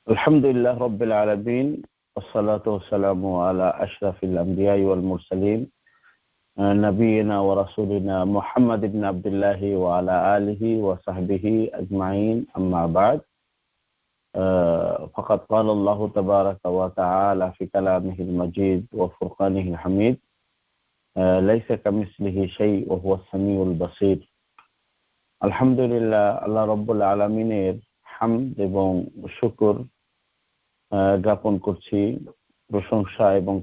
আলহামদুলিল্লাহ রাব্বিল আলামিন والصلاة والسلام على أشرف الأنبياء والمرسلين نبينا ورسولنا محمد بن عبد الله وعلى آله وصحبه أجمعين أما بعد فقد قال الله تبارك وتعالى في كلامه المجيد وفرقانه الحميد ليس كمثله شيء وهو السميع البصير আলহামদুলিল্লাহ আল্লাহ রাব্বুল আলামিনের হামদ এবং শুকর জ্ঞাপন করছি, প্রশংসা এবং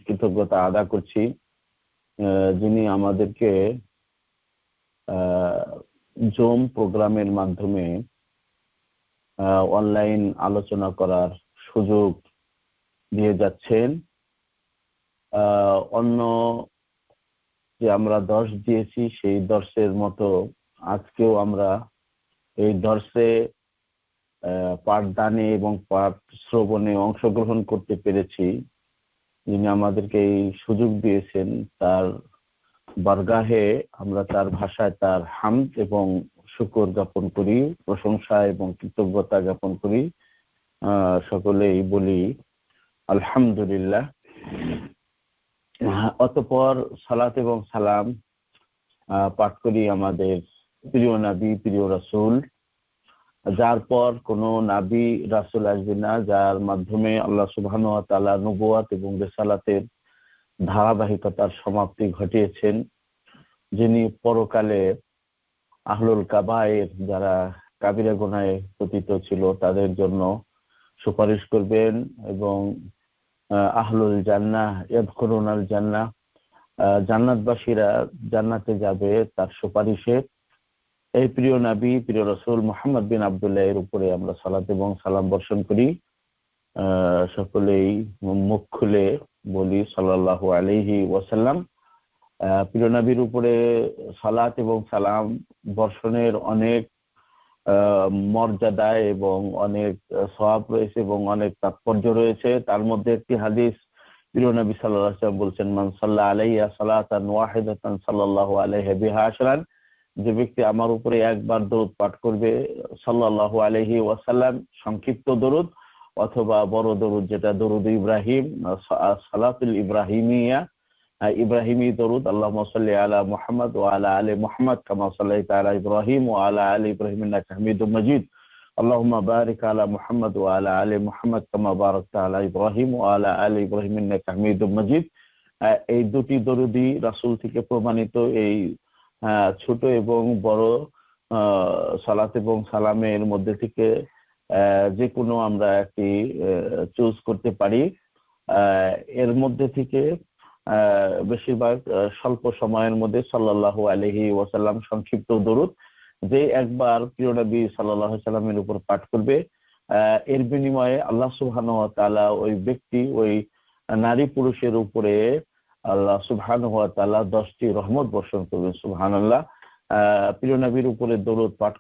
কৃতজ্ঞতা আদা করছি, যিনি আমাদেরকে জুম প্রোগ্রামের মাধ্যমে অনলাইন আলোচনা করার সুযোগ দিয়ে যাচ্ছেন। অন্য যে আমরা দর্শ দিয়েছি সেই দর্শের মতো আজকেও আমরা এই দর্শে পাঠদানে এবং পাঠ শ্রবণে অংশগ্রহণ করতে পেরেছি। যিনি আমাদেরকে এই সুযোগ দিয়েছেন তার বারগাহে আমরা তার ভাষায় তার হামদ এবং শুকর জ্ঞাপন করি, প্রশংসা এবং কৃতজ্ঞতা জ্ঞাপন করি। সকলেই বলি আলহামদুলিল্লাহ। অতঃপর সালাত এবং সালাম পাঠ করি আমাদের প্রিয় নবী, প্রিয় রাসূল, যার পর কোন নবী রাসূল আসবে না, যার মাধ্যমে আল্লাহ সুবহানাহু ওয়া তাআলা নবুয়ত এবং রিসালাতের ধারাবাহিকতার সমাপ্তি ঘটিয়েছেন, যিনি পরকালে আহলুল কাবায়ের, যারা কাবিরা গুনাহে পতিত ছিল, তাদের জন্য সুপারিশ করবেন এবং আহলুল জান্নাহ ইয়াদখুলুনাল জান্নাহ, জান্নাতবাসীরা জান্নাতে যাবে তার সুপারিশে। এই প্রিয় নবী, প্রিয় রাসূল মুহাম্মদ বিন আব্দুল্লাহ এর উপরে আমরা সালাত এবং সালাম বর্ষণ করি। সকলেই মুখ খুলে বলি সাল্লাল্লাহু আলাইহি ওয়াসাল্লাম। প্রিয় নবীর উপরে সালাত এবং সালাম বর্ষণের অনেক মর্যাদা এবং অনেক সওয়াব রয়েছে এবং অনেক তাৎপর্য রয়েছে। তার মধ্যে একটি হাদিস, প্রিয় নবী সাল্লাল্লাহু আলাইহি ওয়াসাল্লাম বলছেন, মান সাল্লা আলাইয়া সালাতান ওয়াহিদাতান সাল্লাল্লাহু আলাইহি বিহা আশরান, যে ব্যক্তি আমার উপরে একবার দরুদ পাঠ করবে সাল্লাল্লাহু আলাইহি ওয়াসাল্লাম, সংক্ষিপ্ত দরুদ অথবা বড় দরুদ, যেটা দরুদ ইব্রাহিম, সালাতুল ইব্রাহিমিয়া, ইব্রাহিমি দরুদ, আল্লাহুম্মা সাল্লি আলা মুহাম্মদ ওয়া আলা আলি মুহাম্মদ কামা সাল্লাইতা আলা ইব্রাহিম ওয়া আলা আলি ইব্রাহিম ইন্নাকা হামিদুম মাজিদ, আল্লাহুম্মা বারিক আলা মুহাম্মদ ওয়া আলা আলি মুহাম্মদ কামা বারাকতা আলা ইব্রাহিম ওয়া আলা আলি ইব্রাহিম ইন্নাকা হামিদুম মাজিদ। এই দুটি দরুদই রাসূল থেকে প্রমাণিত। এই ছোট এবং বড় সালাত এবং সালামের মধ্যে থেকে যে কোনো আমরা একটি চুজ করতে পারি। এর মধ্যে থেকে বেশিরভাগ স্বল্প সময়ের মধ্যে সাল্লাল্লাহু আলাইহি ওয়াসাল্লাম সংক্ষিপ্ত দরুদ, যে একবার প্রিয় নবী সাল্লাল্লাহু আলাইহি ওয়াসাল্লামের উপর পাঠ করবে, এর বিনিময়ে আল্লাহ সুবহানাহু ওয়া তাআলা ওই ব্যক্তি, ওই নারী পুরুষের উপরে আল্লাহ সুবহানাহু ওয়া তাআলা 10টি রহমত বর্ষণ করবেন। সুবহানাল্লাহ। প্রিয় নবীর উপরে দরুদ পাঠ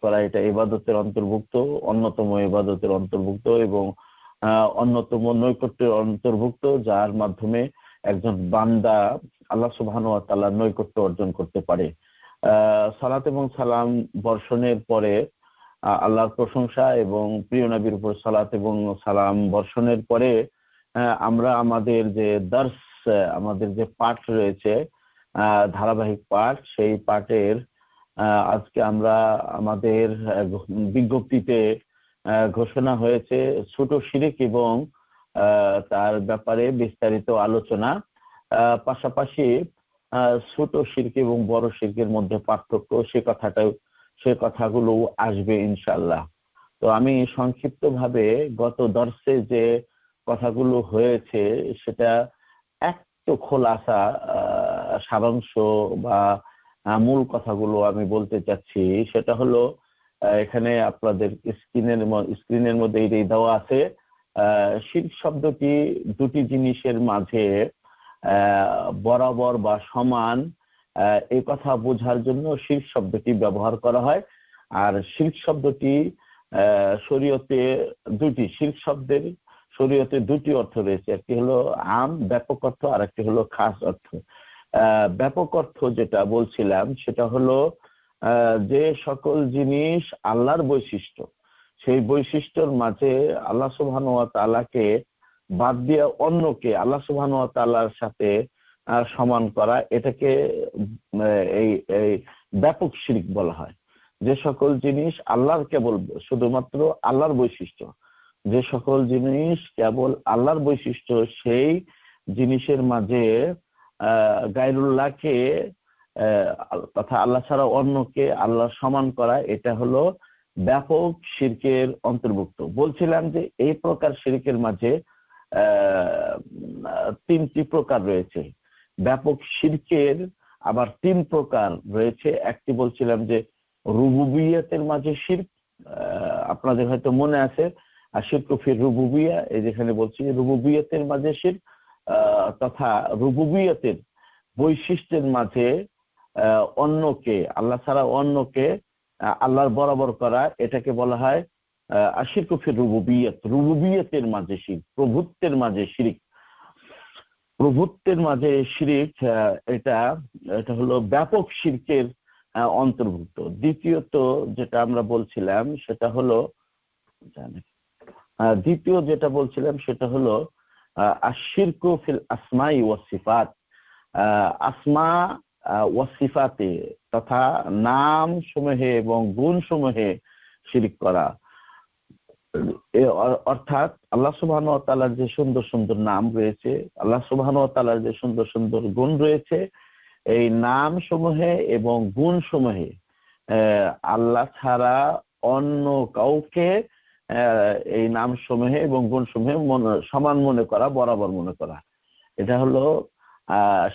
করা, এটা ইবাদতের অন্তর্ভুক্ত, অন্যতম ইবাদতের অন্তর্ভুক্ত এবং অন্যতম নৈকট্যের অন্তর্ভুক্ত, যার মাধ্যমে একজন বান্দা আল্লাহ সুবহানাহু ওয়া তাআলার নৈকট্য অর্জন করতে পারে। সালাত এবং সালাম বর্ষণের পরে আল্লাহর প্রশংসা এবং প্রিয় নবীর উপর সালাত এবং সালাম বর্ষণের পরে আমরা আমাদের যে দর্স, আমাদের যে পাঠ রয়েছে, ধারাবাহিক পাঠ, সেই পাঠের আজকে আমরা আমাদের বিজ্ঞপ্তিতে ঘোষণা হয়েছে ছোট শিরক এবং তার ব্যাপারে বিস্তারিত আলোচনা, পাশাপাশি ছোট শিরক এবং বড় শিরকের মধ্যে পার্থক্য, সে কথাগুলো আসবে ইনশাআল্লাহ। তো আমি সংক্ষিপ্তভাবে গত দর্শে যে কথাগুলো হয়েছে সেটা একটু খোলাসা, সারাংশ বা মূল কথাগুলো আমি বলতে চাচ্ছি। সেটা হলো, এখানে আপনাদের স্ক্রিনের মধ্যে এই দেওয়া আছে, শিরক শব্দটি দুটি জিনিসের মাঝে বরাবর বা সমান, এই কথা বোঝার জন্য শিরক শব্দটি ব্যবহার করা হয়। আর শিরক শব্দটি শরীয়তে শিরক শব্দের শরীয়তে দুটি অর্থ রয়েছে, একটি হলো আম ব্যাপক অর্থ, আর একটি হলো খাস অর্থ। ব্যাপক অর্থ যেটা বলছিলাম সেটা হলো যে সকল জিনিস আল্লাহর বৈশিষ্ট্য, সেই বৈশিষ্ট্যের মাঝে আল্লাহ সুবহানাহু ওয়া তাআলাকে বাদ দিয়ে অন্যকে আল্লাহ সুবহানাহু ওয়া তাআলার সাথে সমান করা, এটাকে এই এই ব্যাপক শিরক বলা হয়। যে সকল জিনিস আল্লাহর কেবল শুধুমাত্র আল্লাহর বৈশিষ্ট্য, যে সকল জিনিস কেবল আল্লাহর বৈশিষ্ট্য, সেই জিনিসের মাঝে গায়রুল্লাহকে তথা আল্লাহ ছাড়া অন্যকে আল্লাহর সমান করা, এটা হলো ব্যাপক শিরকের অন্তর্ভুক্ত। বলছিলাম যে এই প্রকার শিরকের মাঝে তিনটি প্রকার রয়েছে। ব্যাপক শিরকের আবার তিন প্রকার রয়েছে। একটি বলছিলাম যে রুবুবিয়তের মাঝে শিরক, আপনাদের হয়তো মনে আছে আশিরকু ফির রুবুবিয়া, এই যেখানে বলছি রুবুবিয়তের মাঝে শিরক, তথা রুবুবিয়তের বৈশিষ্ট্যের মাঝে অন্যকে আল্লাহ ছাড়া অন্যকে আল্লাহর বরাবর করা, এটাকে বলা হয় আশিরকু ফির রুবুবিয়ত। রুবুবিয়তের মাঝে শিরক, প্রভুত্বের মাঝে শিরক। প্রভুত্বের মাঝে শিরক, এটা হলো ব্যাপক শিরকের অন্তর্ভুক্ত। দ্বিতীয়ত যেটা আমরা বলছিলাম সেটা হলো আশিরকু ফিল আসমাই ওয়াস সিফাত। আসমা ওয়াস সিফাতে তথা নাম সমূহে এবং গুণ সমূহে শিরক করা। অর্থাৎ আল্লাহ সুবহানাহু ওয়া তাআলার যে সুন্দর সুন্দর নাম রয়েছে, আল্লাহ সুবহানাহু ওয়া তাআলার যে সুন্দর সুন্দর গুণ রয়েছে, এই নাম সমূহে এবং গুণ সমূহে আল্লাহ ছাড়া অন্য কাউকে এই নাম সমূহে এবং গুণ সমূহে সমান মনে করা, বরাবর মনে করা, এটা হলো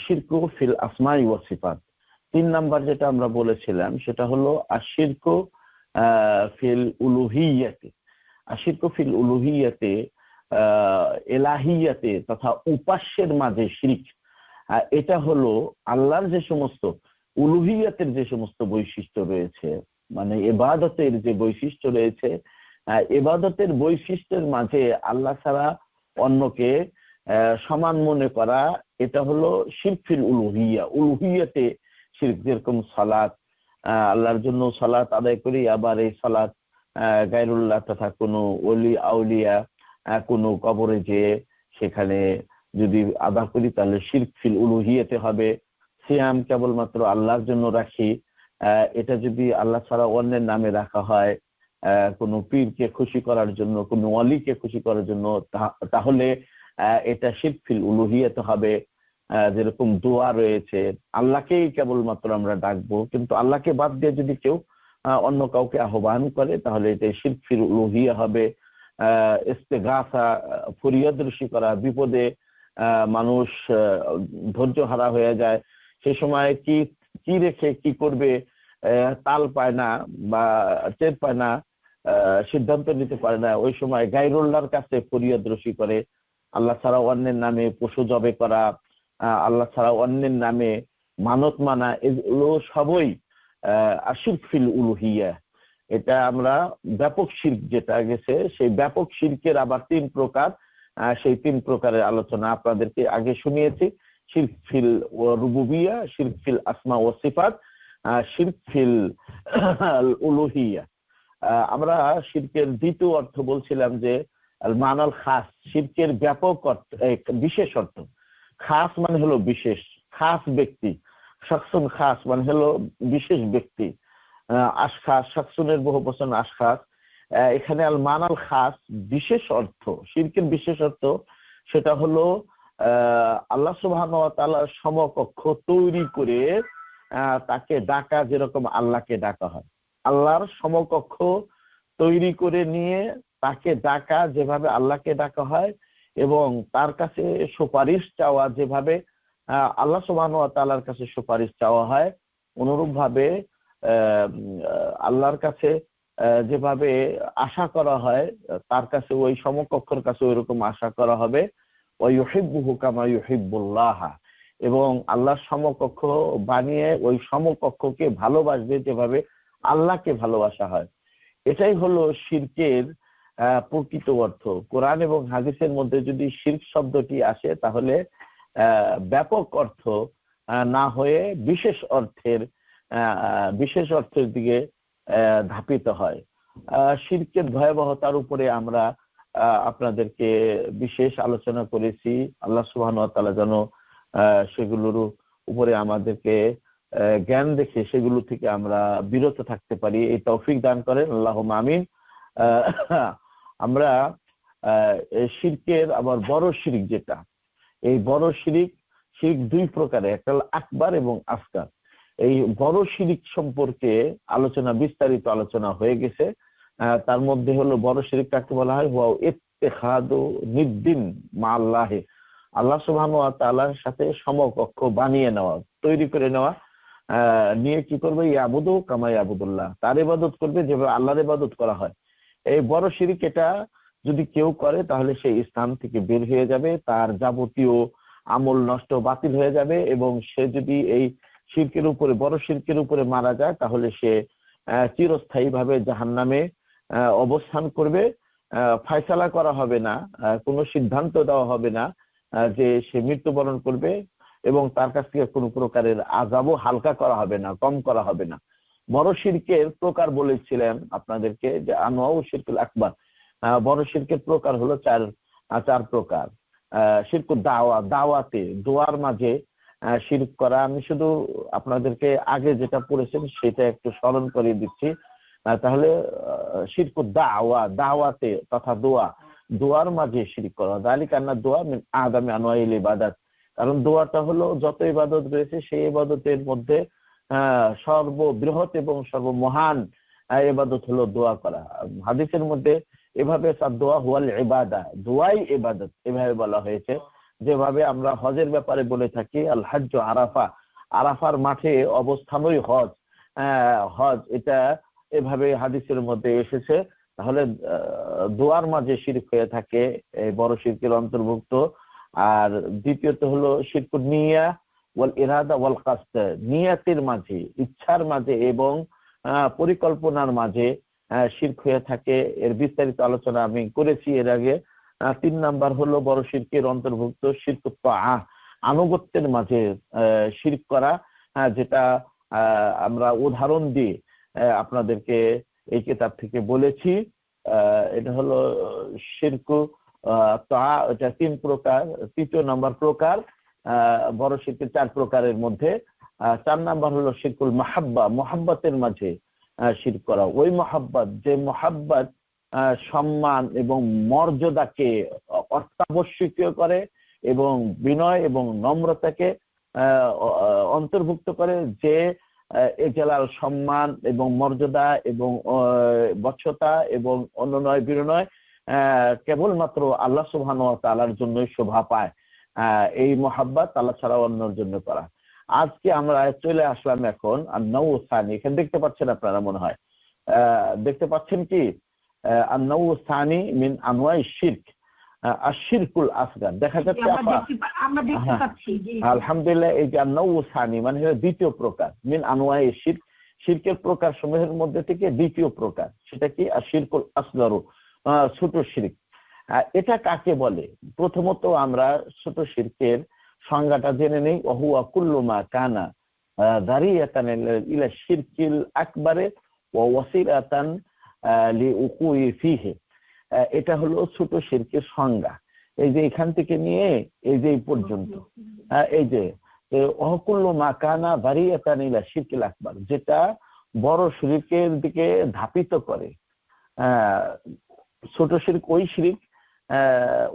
শিরকু ফিল আসমাই ওয়াস সিফাত। 3 নাম্বার যেটা আমরা বলেছিলাম সেটা হলো আশিরকু ফিল উলুহিয়াতে। আশিরকু ফিল উলুহিয়াতে, এলাহিয়াতে তথা উপাস্যের মাঝে শিরক। এটা হলো আল্লাহর যে সমস্ত উলুহিয়াতের যে সমস্ত বৈশিষ্ট্য রয়েছে, মানে ইবাদতের যে বৈশিষ্ট্য রয়েছে, ইবাদতের বৈশিষ্ট্যের মাঝে আল্লাহ ছাড়া অন্যকে সমান মনে করা, এটা হলো শিরক ফিল উলুহিয়া। উলুহিয়াতে শিরক, যেরকম সালাত, আল্লাহর জন্য সালাত আদায় করি, আবার এই সালাত গায়রুল্লাহ তথা কোনো ওলি আউলিয়া কোনো কবরে যেয়ে সেখানে যদি আদা করি তাহলে শিরক ফিল উলুহিয়াতে হবে। সিয়াম কেবলমাত্র আল্লাহর জন্য রাখি, এটা যদি আল্লাহ ছাড়া অন্যের নামে রাখা হয়, কোনো পীরকে খুশি করার জন্য, কোনো ওয়ালিকে খুশি করার জন্য, তাহলে এটা শিরক ফিল উলুহিয়াতে হবে। যেরকম দোয়া রয়েছে, আল্লাহকেই কেবলমাত্র আমরা ডাকবো, কিন্তু আল্লাহকে বাদ দিয়ে যদি কেউ অন্য কাউকে আহ্বান করে তাহলে এটা শিরক ফিল উলুহিয়া হবে। ইস্তেগাসা, ফরিয়াদরশি করা, বিপদে মানুষ ধৈর্য হারা হয়ে যায়, সেই সময় কি রেখে কি করবে তাল পায় না বা টের পায় না, সিদ্ধান্ত নিতে পারে না, ওই সময় গায়রুল্লাহর কাছে ফরিয়াদরশি করে। আল্লাহ ছাড়া অন্যের নামে পশু জবে করা, আল্লাহ ছাড়া অন্যের নামে মানত মানা, এগুলো সবই আশিরক ফিল উলুহিয়া। এটা আমরা ব্যাপক শিরক যেটা গেছে, সেই ব্যাপক শিরকের আবার 3 প্রকার। সেই 3 প্রকারের আলোচনা আপনাদেরকে আগে শুনিয়েছি। শিরক ফিল রুবুবিয়া, শিরক ফিল আসমা ওয়াস সিফাত, শিরক ফিল উলুহিয়া। আমরা শিরকের দ্বিতীয় অর্থ বলছিলাম যে আল মানাল খাস, শিরকের ব্যাপক অর্থ, বিশেষ অর্থ। খাস মানে হলো বিশেষ, খাস ব্যক্তি। শাখসুন খাস মানে হলো বিশেষ ব্যক্তি। আশখাস, শাখসুনের বহুবচন আশখাস। এখানে আল মানাল খাস, বিশেষ অর্থ। শিরকের বিশেষ অর্থ সেটা হলো আল্লাহ সুবহানাহু ওয়া তাআলার সমকক্ষ তৈরি করে তাকে ডাকা, যেরকম আল্লাহকে ডাকা হয়। আল্লাহর সমকক্ষ তৈরি করে নিয়ে তাকে ডাকা, যেভাবে আল্লাহকে ডাকা হয়, এবং তার কাছে সুপারিশ চাওয়া, যেভাবে আল্লাহ সুবহানাহু ওয়া তাআলার কাছে সুপারিশ চাওয়া হয়, অনুরূপ ভাবে আল্লাহর কাছে যেভাবে আশা করা হয়, তার কাছে ওই সমকক্ষের কাছে ওইরকম আশা করা হবে। ওয়া ইউহিব্বুহু কামা ইউহিব্বুল্লাহ, এবং আল্লাহর সমকক্ষ বানিয়ে ওই সমকক্ষকে ভালোবাসবে যেভাবে আল্লাহকে ভালোবাসা হয়। এটাই হলো শিরকের প্রকৃত অর্থ। কোরআন এবং হাদিসের মধ্যে যদি শিরক শব্দটি আসে তাহলে ব্যাপক অর্থ না হয়ে বিশেষ অর্থের দিকে ধাপিত হয়। শিরকের ভয়াবহতার উপরে আমরা আপনাদেরকে বিশেষ আলোচনা করেছি। আল্লাহ সুবহানাহু ওয়া তাআলা যেন সেগুলোর উপরে আমাদেরকে জ্ঞান দেখে সেগুলো থেকে আমরা বিরত থাকতে পারি, এই তৌফিক দান করেন, আল্লাহুম্মা আমিন। আমরা শিরকের আবার বড় শিরক যেটা, এই বড় শিরক দুই প্রকারে, একটা হলো আকবার এবং আসগার। এই বড় শিরক সম্পর্কে বিস্তারিত আলোচনা হয়ে গেছে। তার মধ্যে হলো বড় শিরক কাকে বলা হয়, ওয়া ইত্তিখাদু নিদ্দিন মা আল্লাহি, আল্লাহ সুবহানাহু ওয়া তাআলার সাথে সমকক্ষ বানিয়ে নেওয়া, তৈরি করে নেওয়া, নিয়ে কি করবে, ইয়াবুদু কামা ইয়াবুদুল্লাহ, তার ইবাদত করবে যেভাবে আল্লাহর ইবাদত করা হয়। এই বড় শিরক এটা যদি কেউ করে তাহলে সে ইসলাম থেকে বের হয়ে যাবে, তার যাবতীয় আমল নষ্ট, বাতিল হয়ে যাবে, এবং সে যদি এই শিরকের উপরে, বড় শিরকের উপরে মারা যায় তাহলে সে চিরস্থায়ী ভাবে জাহান্নামে অবস্থান করবে। ফয়সালা করা হবে না, কোনো সিদ্ধান্ত দেওয়া হবে না যে সে মৃত্যুবরণ করবে, এবং তার কাছ থেকে কোনো প্রকারের আযাবও হালকা করা হবে না, কম করা হবে না। বড় শিরকের প্রকার বলেছিলেন আপনাদেরকে যে আনওয়াউ শিরকুল আকবার, বড় শিরকের প্রকার হলো চার প্রকার। শিরকুদ দাওয়া, দাওয়াতে, দোয়ার মাঝে শিরক করা। আমি শুধু আপনাদেরকে আগে যেটা পড়েছেন সেটা একটু স্মরণ করিয়ে দিচ্ছি। তাহলে শিরকুদ দাওয়া, দাওয়াতে তথা দোয়ার মাঝে শিরক করা। যালিকা আন্না দোয়া মিন আযামি আনওয়াইল ইবাদাত, কারণ দোয়াটা হলো যত ইবাদত রয়েছে সেই ইবাদতের মধ্যে সর্ববৃহৎ এবং সর্বমহান ইবাদত হলো দোয়া করা। হাদিসের মধ্যে এভাবে দোয়া হুয়াল ইবাদা, দোয়াই ইবাদত এভাবে বলা হয়েছে। যেভাবে আমরা হজের ব্যাপারে বলে থাকি আল হজ্জ আরাফা, আরাফার মাঠে অবস্থানই হজ, হজ এটা এভাবে হাদিসের মধ্যে এসেছে। তাহলে দোয়ার মাঝে শিরক হয়ে থাকে, বড় শিরকের অন্তর্ভুক্ত। আর দ্বিতীয়ত হলো শিরকুন নিয়া ওয়াল ইরাদা ওয়াল কাসদ, নিয়াতের মাঝে, ইচ্ছার মাঝে এবং পরিকল্পনার মাঝে শিরক হয়ে থাকে। এর বিস্তারিত আলোচনা আমি করেছি এর আগে। 3 নাম্বার হলো বড় শিরকের অন্তর্ভুক্ত শিরকুত তাআ, আনুগত্যের মাঝে শিরক করা, যেটা আমরা উদাহরণ দিয়ে আপনাদেরকে এই কিতাব থেকে বলেছি। এটা হলো শিরকু তাআ, এটা 3 প্রকার। 3য় নাম্বার প্রকার বড় শিরকের 4 প্রকারের মধ্যে 4 নাম্বার হলো শিরকুল মাহাব্বা, মহাব্বতের মাঝে শিরক করা। ওই মহাব্বত, যে মহাব্বত সম্মান এবং মর্যাদাকে অত্যাবশ্যকীয় করে এবং বিনয় এবং নম্রতাকে অন্তর্ভুক্ত করে, যে এজালাল, সম্মান এবং মর্যাদা এবং বচ্ছতা এবং অনুনয় বিনয় কেবলমাত্র আল্লাহ সুবহানাহু ওয়া তাআলার জন্যই শোভা পায়। এই মহাব্বত আল্লাহ ছাড়া অন্যের জন্য করা। আজকে আমরা চলে আসলাম এখন আন-নাউ সানি। এখানে দেখতে পাচ্ছেন আপনারা, মনে হয় দেখতে পাচ্ছেন কি, আন-নাউ সানি মিন আনওয়াই শিরক আশ-শিরকুল আসগার। দেখা যাচ্ছে আলহামদুলিল্লাহ, এই যে আন-নাউ সানি মানে দ্বিতীয় প্রকার, মিন আনওয়াই শিরক, শিরকের প্রকার সমূহের মধ্যে থেকে দ্বিতীয় প্রকার, সেটা কি আশ-শিরকুল আসগার, ছোট শিরক। এটা কাকে বলে? প্রথমত আমরা ছোট শিরকের সংজ্ঞাটা জেনে নেই। ওহুয়া কুল্লু মা কানা যারিয়াতান ইলা শিরকিল আকবারে ওয়া ওয়াসিলাতান লিউকুই ফিহি। এটা হলো ছোট শিরকের সংজ্ঞা। এই যে এখান থেকে নিয়ে এই যে এই পর্যন্ত, এই যে ওয়া কুল্লু মা কানা যারিয়াতান ইলা শিরকিল আকবার, যেটা বড় শিরকের দিকে ধাপিত করে। ছোট শিরক ওই শিরক,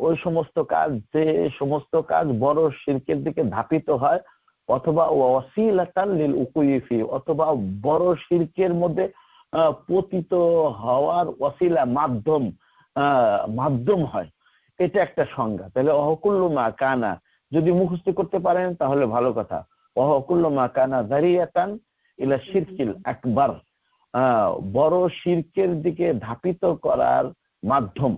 ওই সমস্ত কাজ, যে সমস্ত কাজ বড় শিরকের দিকে ধাপিত হয়, অথবা ওয়াসিলাতান লিল উকুই ফি, অথবা বড় শিরকের মধ্যে পতিত হওয়ার ওয়াসিলা, মাধ্যম হয়। এটা একটা সংজ্ঞা। তাহলে ওয়াকুল্লু মা কানা যদি মুখস্থ করতে পারেন তাহলে ভালো কথা। ওয়াকুল্লু মা কানা যারিয়াতান ইলা শিরকিল আকবার, বড় শিরকের দিকে ধাপিত করার মাধ্যম,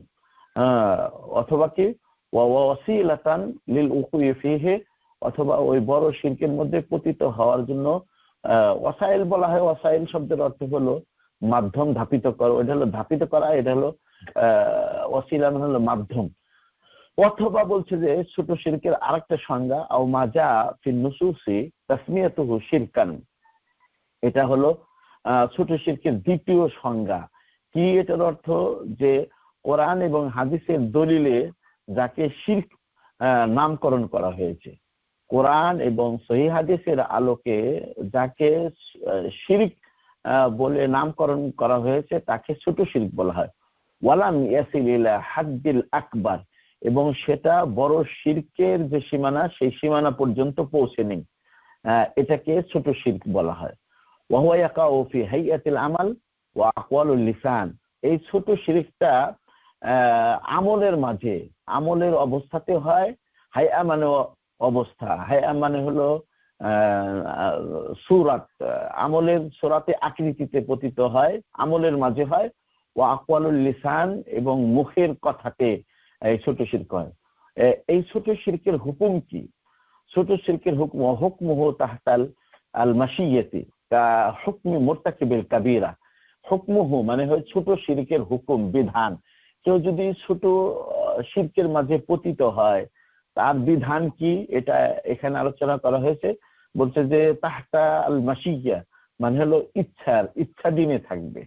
অথবা কি ওয়াসিলাতান লিল উকুই ফিহি, অথবা ওই বড় শিরকের মধ্যে পতিত হওয়ার জন্য ওয়াসাইল বলা হয়। ওয়াসাইল শব্দের অর্থ হলো মাধ্যম, ধাপিত করা। এটা হলো ধাপিত করা, এটা হলো ওয়াসিলা মানে হলো মাধ্যম। অথবা বলছে যে ছোট শিরকের আরেকটা সংজ্ঞা, আও মাজা ফিন নুসুসি তাসমিয়াতুহু শিরকান, এটা হলো ছোট শিরকের দ্বিতীয় সংজ্ঞা। কি এটার অর্থ? যে কোরআন এবং হাদিসের দলিলে যাকে শিরক নামকরণ করা হয়েছে, কোরআন এবং সহিহ হাদিসের আলোকে যাকে শিরক বলে নামকরণ করা হয়েছে তাকে ছোট শিরক বলা হয়। ওয়ালাম ইয়াসিল ইলা হাদ্দিল আকবার, এবং সেটা বড় শিরকের যে সীমানা সেই সীমানা পর্যন্ত পৌঁছেনি, এটাকে ছোট শিরক বলা হয়। ওয়া হুয়া ইয়াকাউ ফি হাইয়াতিল আমাল ওয়া আকওয়ালুল লিসান, এই ছোট শিরকটা আমলের মাঝে, আমলের অবস্থাতে হয়। হাইয়া মানে অবস্থা, হাইয়া মানে হলো সূরাত, আমলের সূরাতে আকৃতিতে পতিত হয়, আমলের মাঝে হয়। ওয়া আকওয়ালুল লিসান, এবং মুখের কথাতে এই ছোট শিরক হয়। এই ছোট শিরকের হুকুম কি? ছোট শিরকের হুকমুহু তাহতাল আল মাশিয়াতি কা হুকমি মুরতাকিবিল কাবীরা। হুকমুহু মানে হয় ছোট শিরকের হুকুম, বিধান। কেউ যদি ছোট শিরকের মাঝে পতিত হয় তার বিধান কি, এটা এখানে আলোচনা করা হয়েছে। বলছে যে তাহতা আল মাশিয়া মানে হলো ইচ্ছাধীনে থাকবে।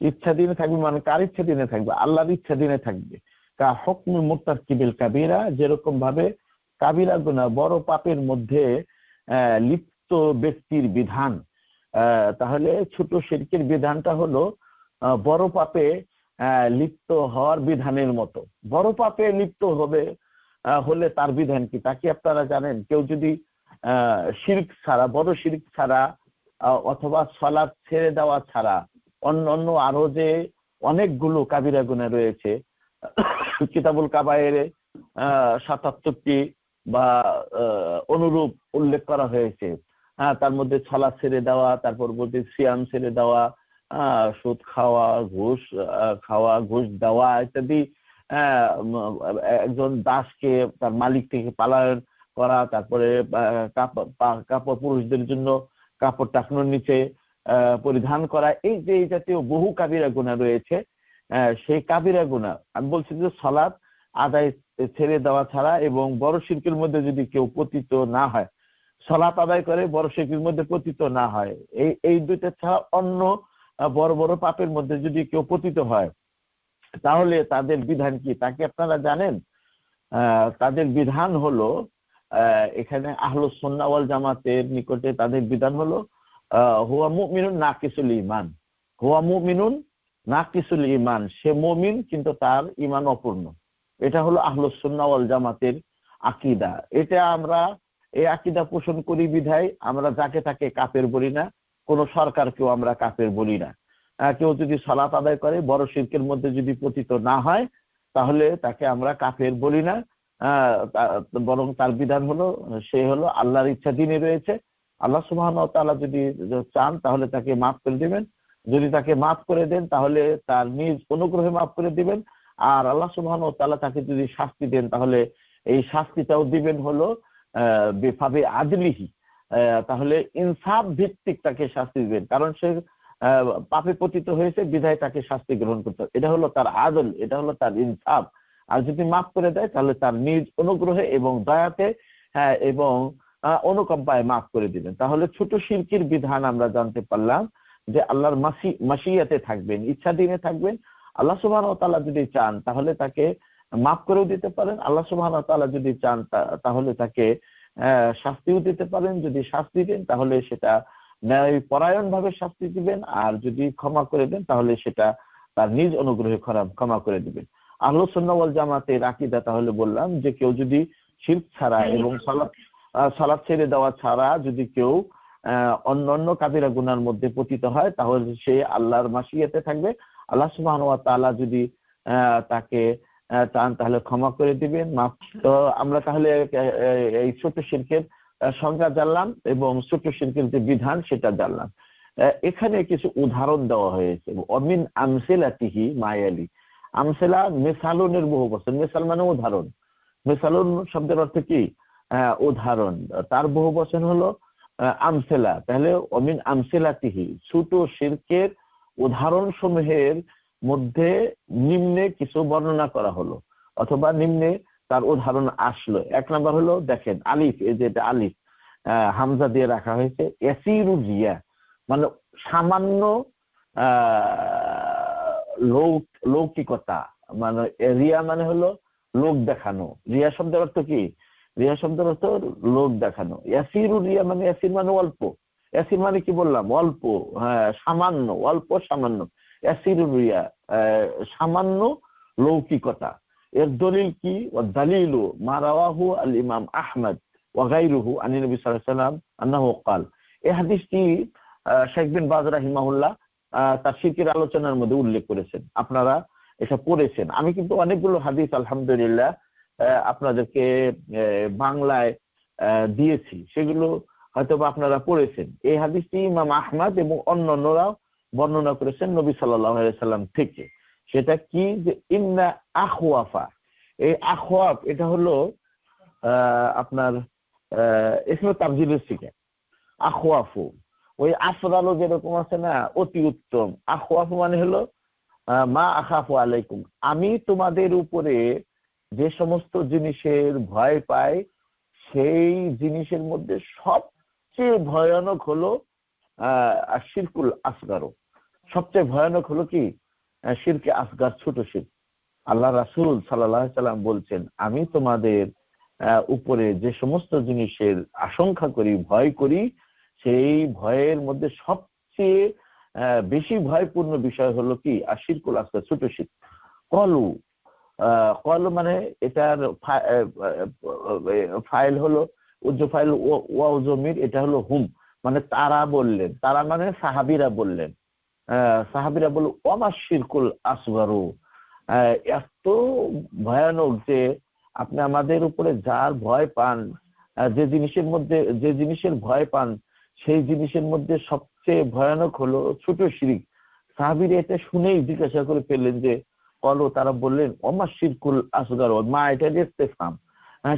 ইচ্ছাধীনে থাকবে মানে কার ইচ্ছাধীনে থাকবে? আল্লাহর ইচ্ছাধীনে থাকবে। কা হুকমি মুরতাকিবিল কাবীরা, যেরকম ভাবে কাবিরা গুনাহ বড় পাপের মধ্যে লিপ্ত ব্যক্তির বিধান। তাহলে ছোট শিরকের বিধানটা হলো বড় পাপে লিপ্ত হওয়ার বিধানের মতো। বড় পাপে লিপ্ত হলে তার বিধান কি তা কি আপনারা জানেন? কেউ যদি শিরক ছাড়া, বড় শিরক ছাড়া অথবা সালাত ছেড়ে দেওয়া ছাড়া অন্য আরো যে অনেকগুলো কাবিরা গুনাহ রয়েছে, কিতাবুল কাবায়েরে ৭৭টি বা অনুরূপ উল্লেখ করা হয়েছে। তার মধ্যে সালাত ছেড়ে দেওয়া, তারপর বলতে সিয়াম ছেড়ে দেওয়া, সুদ খাওয়া, ঘুষ দেওয়া ইত্যাদি, একজন দাসকে তার মালিক থেকে পালায়ন করা, তারপরে কাপড় পুরুষদের জন্য কাপড় টাকনোর নিচে পরিধান করা, এই যে এই জাতীয় বহু কাবিরা গুনাহ রয়েছে। সেই কাবিরা গুনাহ আমি বলছি যে সালাত আদায় ছেড়ে দেওয়া ছাড়া এবং বড় শিরকের মধ্যে যদি কেউ পতিত না হয়, সালাত আদায় করে বড় শিরকের মধ্যে পতিত না হয়, এই দুইটা ছাড়া অন্য বড় বড় পাপের মধ্যে যদি কেউ পতিত হয় তাহলে তাদের বিধান কি তাকে আপনারা জানেন? তাদের বিধান হলো, এখানে আহলুস সুন্নাহ ওয়াল জামাতের নিকটে তাদের বিধান হলো হুয়া মুমিনুন নাকিসুল ঈমান। হুয়া মুমিনুন নাকিসুল ঈমান, সে মুমিন কিন্তু তার ঈমান অপূর্ণ। এটা হলো আহলুস সুন্নাহ ওয়াল জামাতের আকীদা। এটা আমরা এই আকীদা পোষণ করি বিধায় আমরা যাকে তাকে কাফের বলি না, কোন সরকারকেও আমরা কাফের বলি না। কেউ যদি সালাত আদায় করে বড় শিরকের মধ্যে যদি পতিত না হয় তাহলে তাকে আমরা কাফের বলি না, বরং তার বিধান হলো সে হলো আল্লাহর ইচ্ছাধীনে রয়েছে। আল্লাহ সুবহানাহু ওয়া তাআলা যদি চান তাহলে তাকে মাফ করে দিবেন, যদি তাকে মাফ করে দেন তাহলে তার নিজ অনুগ্রহে মাফ করে দিবেন, আর আল্লাহ সুবহানাহু ওয়া তাআলা তাকে যদি শাস্তি দেন তাহলে এই শাস্তিটাও দিবেন হলো বেফাবে আদলিহি, তাহলে ইনসাফ ভিত্তিক তাকে শাস্তি দিবেন, কারণ সে পাপে পতিত হয়েছে বিধায় তাকে শাস্তি গ্রহণ করতে হবে। এটা হলো তার আদল, এটা হলো তার ইনসাফ। আর যদি মাফ করে দেয় তাহলে তার নিজ অনুগ্রহে এবং দয়াতে এবং অনুকম্পায় মাফ করে দিবেন। তাহলে ছোট শিরকির বিধান আমরা জানতে পারলাম যে আল্লাহর মাশিয়াতে থাকবেন, ইচ্ছাধীনে থাকবেন। আল্লাহ সুবহানাহু ওয়া তাআলা যদি চান তাহলে তাকে মাফ করেও দিতে পারেন, আল্লাহ সুবহানাহু ওয়া তাআলা যদি চান তাহলে তাকে শাস্তিও দিতে পারেন। যদি শাস্তি দেন তাহলে সেটা ন্যায় পরায়ণ ভাবে শাস্তি দিবেন, আর যদি ক্ষমা করে দেন তাহলে সেটা তার নিজ অনুগ্রহে ক্ষমা করে দিবেন। আহলুস সুন্নাহ ওয়াল জামাতের আকীদা তাহলে বললাম যে কেউ যদি শিরক ছাড়া এবং সালাত ছেড়ে দেওয়া ছাড়া যদি কেউ অন্যান্য কাবিরা গুনার মধ্যে পতিত হয় তাহলে সে আল্লাহর মাশিয়াতে থাকবে। আল্লাহ সুবহানাহু ওয়া তাআলা যদি তাকে চান তাহলে ক্ষমা করে দিবেন, মাফ। তো আমরা তাহলে এই ছোট শিরকের সংজ্ঞা জানলাম এবং ছোট শিরকের যে বিধান সেটা জানলাম। এখানে কিছু উদাহরণ দেওয়া হয়েছে। অমিন আমসিলাতিহি মায়ালি, আমসিলা মিসালুনের বহু বচন, মিসাল মানে উদাহরণ। মিসালুন শব্দের অর্থ কি? উদাহরণ। তার বহু বচন হলো আমসিলা। তাহলে অমিন আমসিলাতিহি, ছোট শিরকের উদাহরণ সমূহের মধ্যে নিম্নে কিছু বর্ণনা করা হলো অথবা নিম্নে তার উদাহরণ আসলো। এক নাম্বার হলো দেখেন আলিফ, এই যে এটা আলিফ হামজা দিয়ে রাখা হয়েছে, ইয়াসিরু রিয়া মানে সামান্য লৌকিকতা, মানে রিয়া মানে হলো লোক দেখানো। রিয়া শব্দের অর্থ কি? রিয়া শব্দের অর্থ লোক দেখানো। ইয়াসিরু রিয়া মানে, ইয়াসির মানে অল্প। ইয়াসির মানে কি বললাম? অল্প, হ্যাঁ, সামান্য, অল্প সামান্য। ইয়াসিরু রিয়া সামান্য লৌকিকতা। এর দলিল কি? ওয়াদালিলু মা রাওয়াহু আল ইমাম আহমদ ওয়া গায়রুহু আন নবী সাল্লাল্লাহু আলাইহি ওয়াসাল্লাম আন্নাহু ক্বাল। এই হাদিসটি শেখ বিন বাজ রাহিমাহুল্লাহ তার শিরকের আলোচনার মধ্যে উল্লেখ করেছেন। আপনারা এটা পড়েছেন। আমি কিন্তু অনেকগুলো হাদিস আলহামদুলিল্লাহ আপনাদেরকে বাংলায় দিয়েছি, সেগুলো হয়তো আপনারা পড়েছেন। এই হাদিসটি ইমাম আহমদ এবং অন্যান্যরাও বর্ণনা করেছেন নবী সাল্লাল্লাহু আলাইহি সাল্লাম থেকে। সেটা কি? যে ইন্না আখওয়াফা, এই আখওয়াফ এটা হলো আপনার ইসমে তাফজিলের শিখে। আখওয়াফু, ওই আফরালো যেরকম আছে না, অতি উত্তম। আখওয়াফু মানে হলো মা আখাফু আলাইকুম, আমি তোমাদের উপরে যে সমস্ত জিনিসের ভয় পাই সেই জিনিসের মধ্যে সবচেয়ে ভয়ানক হলো শিরকুল আসগার। সবচেয়ে ভয়ানক হলো কি? শিরকে আসগার, ছোট শিরক। আল্লাহ রাসূল সাল্লাল্লাহু আলাইহি সাল্লাম বলছেন, আমি তোমাদের উপরে যে সমস্ত জিনিসের আশঙ্কা করি, ভয় করি, সেই ভয়ের মধ্যে সবচেয়ে বেশি ভয়পূর্ণ বিষয় হলো কি? শিরকুল আসগার, ছোট শিরক। কলু, কল মানে এটার ফাইল হলো উজ্জ ফাইল ওয়াও জমির, এটা হলো হুম, মানে তারা বললেন। তারা মানে সাহাবীরা বললেন। সাহাবীরা বলল ওমা শিরকুল আসগারু, এত ভয়ানক যে আপনি আমাদের উপরে যার ভয় পান, যে জিনিসের ভয় পান, সেই জিনিসের মধ্যে সবচেয়ে ভয়ানক হলো ছোট শিরক। সাহাবীরা এটা শুনেই জিজ্ঞাসা করে ফেললেন যে কলো, তারা বললেন ওমা শিরকুল আসগার, মা এটা ইস্তেফহাম,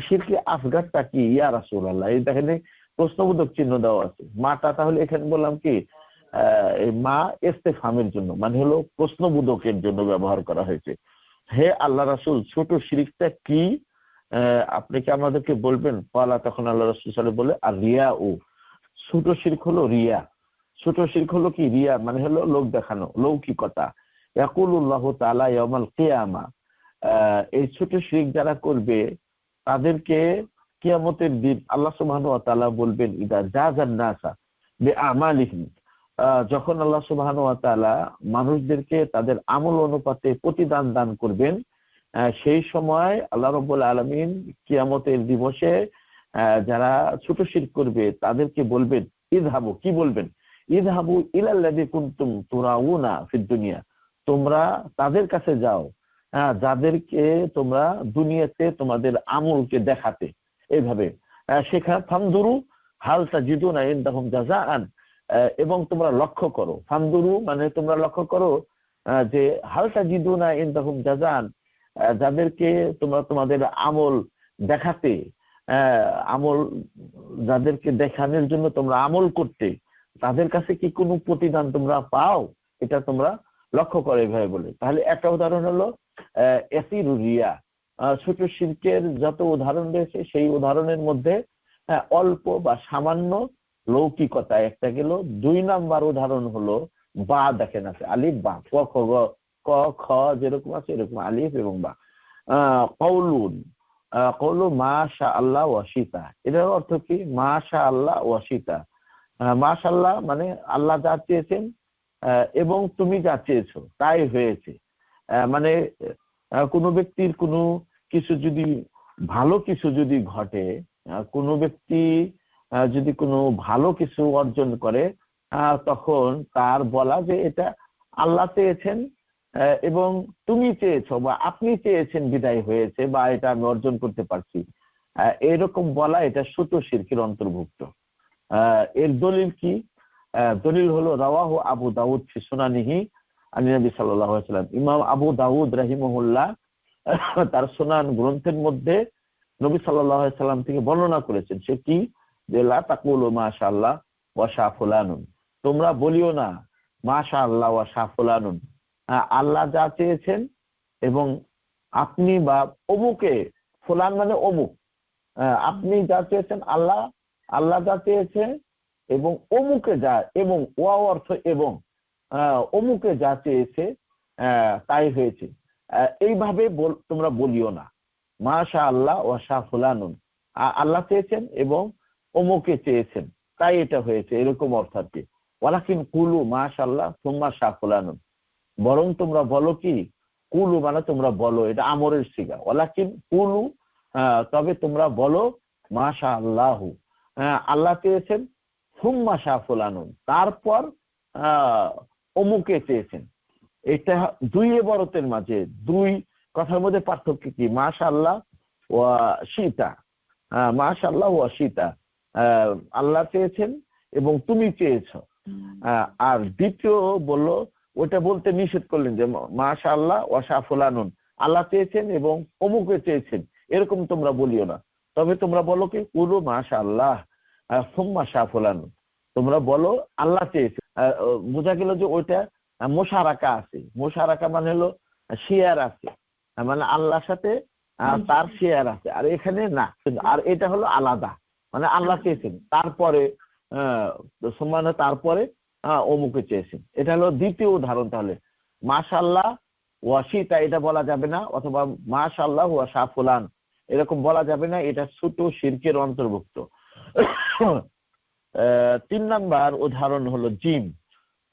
শিরকে আসগারটা কি ইয়া রাসূলুল্লাহ? এই দেখেন প্রশ্নবোধক চিহ্ন দেওয়া আছে। মাটা তাহলে এখানে বললাম কি মা ইস্তেফহামের জন্য, মানে হলো প্রশ্নবোধকের জন্য ব্যবহার করা হয়েছে। হে আল্লাহ রাসূল, ছোট শিরকটা কি? আপনি কি আমাদেরকে বলবেন? পালা, তখন আল্লাহ রাসূল সাল্লাল্লাহু আলাইহি ওয়াসাল্লাম বলে আর রিয়া ও, ছোট শিরক হলো রিয়া। ছোট শিরক হলো কি? রিয়া মানে হলো লোক দেখানো, লৌকিকতা। ইয়াকুলুল্লাহু তাআলা ইয়াউমাল কিয়ামা, এই ছোট শিরক যারা করবে তাদেরকে কিয়ামতের দিন আল্লাহ সুবহানাহু ওয়া তাআলা বলবেন, ইদা জাযান নাসা বিআমালিহিম, যখন আল্লাহ সুবহানাহু ওয়া তাআলা মানুষদেরকে তাদের আমল অনুপাতে প্রতিদান দান করবেন, সেই সময় আল্লাহ রাব্বুল আলামিন কিয়ামতের দিবসে যারা ছোট শিরক করবে তাদেরকে বলবেন, ইযহাবু, কি বলবেন? ইযহাবু ইলাল্লাযী কুনতুম তুরাউনা ফিদ দুনিয়া, তোমরা তাদের কাছে যাও যাদেরকে তোমরা দুনিয়াতে তোমাদের আমলকে দেখাতে। এইভাবে সেখানে ফানদুরু হাল তাজিদুনা ইনদাহুম জাযাআন, এবং তোমরা লক্ষ্য করো। ফানদুরু মানে তোমরা লক্ষ্য করো যে হাল তাজিদুনা ইনদাহুম জাযাআন, যাদেরকে তোমরা তোমাদের আমল দেখাতে, আমল যাদেরকে দেখানোর জন্য তোমরা আমল করতে, তাদের কাছে কি কোনো প্রতিদান তোমরা পাও? এটা তোমরা লক্ষ্য করে এভাবে বলে। তাহলে একটা উদাহরণ হলো ইয়াসিরু রিয়া, ছোট শিরকের যত উদাহরণ রয়েছে সেই উদাহরণের মধ্যে অল্প বা সামান্য লৌকিকতা একটা গেল। 2 নাম্বার উদাহরণ হলো বা, দেখেন আছে আলিফ বা, ক খ গ ক খ যেরকম আছে এরকম আলিফ এবং বা। কওলুন, কওলু মাশা আল্লাহ ওয়া শিতা, এটার অর্থ কি? মাশা আল্লাহ ওয়া শিতা, মাশাআল্লাহ মানে আল্লাহ যা চেয়েছেন এবং তুমি যা চেয়েছো তাই হয়েছে। মানে কোনো ব্যক্তির কোনো কিছু যদি ভালো কিছু যদি ঘটে, কোনো ব্যক্তি যদি কোনো ভালো কিছু অর্জন করে, তখন তার বলা যে এটা আল্লাহ চেয়েছেন এবং তুমি চেয়েছো বা আপনি চেয়েছেন বিদায় হয়েছে, বা এটা আমি অর্জন করতে পারছি, এরকম বলা এটা ছোট শিরকের অন্তর্ভুক্ত। এর দলিল কি? দলিল হলো রাওয়াহু আবু দাউদ ফি সুনানিহি আন নবী সাল্লাল্লাহু আলাইহি ওয়াসাল্লাম। ইমাম আবু দাউদ রাহিমাহুল্লাহ তার সুনান গ্রন্থের মধ্যে নবী সাল্লাল্লাহু আলাইহি ওয়াসাল্লাম থেকে বর্ণনা করেছেন। সে কি? যে লা তাকুলু মাশাআল্লাহ ওয়া শা ফুলানুন, তোমরা বলিও না মাশাআল্লাহ ওয়া শা ফুলানুন, আল্লাহ যা চেয়েছেন এবং আপনি বা অমুকে, ফুলান মানে অমুক, আপনি যা চেয়েছেন, আল্লাহ যা চেয়েছে এবং অমুকে যা, এবং ওয়া অর্থ এবং, অমুকে যা চেয়েছে তাই হয়েছে, এইভাবে তোমরা বলিও না। মাশা আল্লাহ ওয়া শা ফুলানুন, আল্লাহ চেয়েছেন এবং অমুকে চেয়েছেন তাই এটা হয়েছে, এরকম অর্থ আর কি। ওয়ালাকিন কুলু মাশা আল্লাহ সুম্মা শা ফুলানুন, বরং তোমরা বলো কি, কুলু মানে তোমরা বলো, এটা আমরের সিগা। ওয়ালাকিন কুলু, তবে তোমরা বলো মাশা আল্লাহু, আল্লাহ চেয়েছেন, সুম্মা শা ফুলানুন, তারপর অমুকে চেয়েছেন। এটা দুই ইবারতের মাঝে, দুই কথার মধ্যে পার্থক্য কি? মাশাআল্লাহ ওয়া শিতা, মাশাআল্লাহ ওয়া শিতা, আল্লাহ চেয়েছেন এবং তুমি চেয়েছো। আর দ্বিতীয় বললো, ওটা বলতে নিষেধ করলেন যে মাশাআল্লাহ ওয়া শা ফুলানুন, আল্লাহ চেয়েছেন এবং অমুকে চেয়েছেন, এরকম তোমরা বলিও না। তবে তোমরা বলো কি, কুলু মাশাআল্লাহ সুম্মা শা ফুলানুন, তোমরা বলো আল্লাহ চেয়েছে। বোঝা গেল যে ওইটা মোশারাকা আছে। মোশারাকা মানে হলো শেয়ার আছে, মানে আল্লাহর সাথে তার শেয়ার আছে, আর এখানে না। আর এটা হলো আলাদা, মানে আল্লাহ চেয়েছেন তারপরে তারপরে অমুকে চেয়েছেন। এটা হলো দ্বিতীয় উদাহরণ। তাহলে মাশাআল্লাহ ওয়া শিতা এটা বলা যাবে না, অথবা মাশাআল্লাহ ওয়া শা ফুলান এরকম বলা যাবে না, এটা ছোট শিরকের অন্তর্ভুক্ত। 3 নাম্বার উদাহরণ হলো জিম,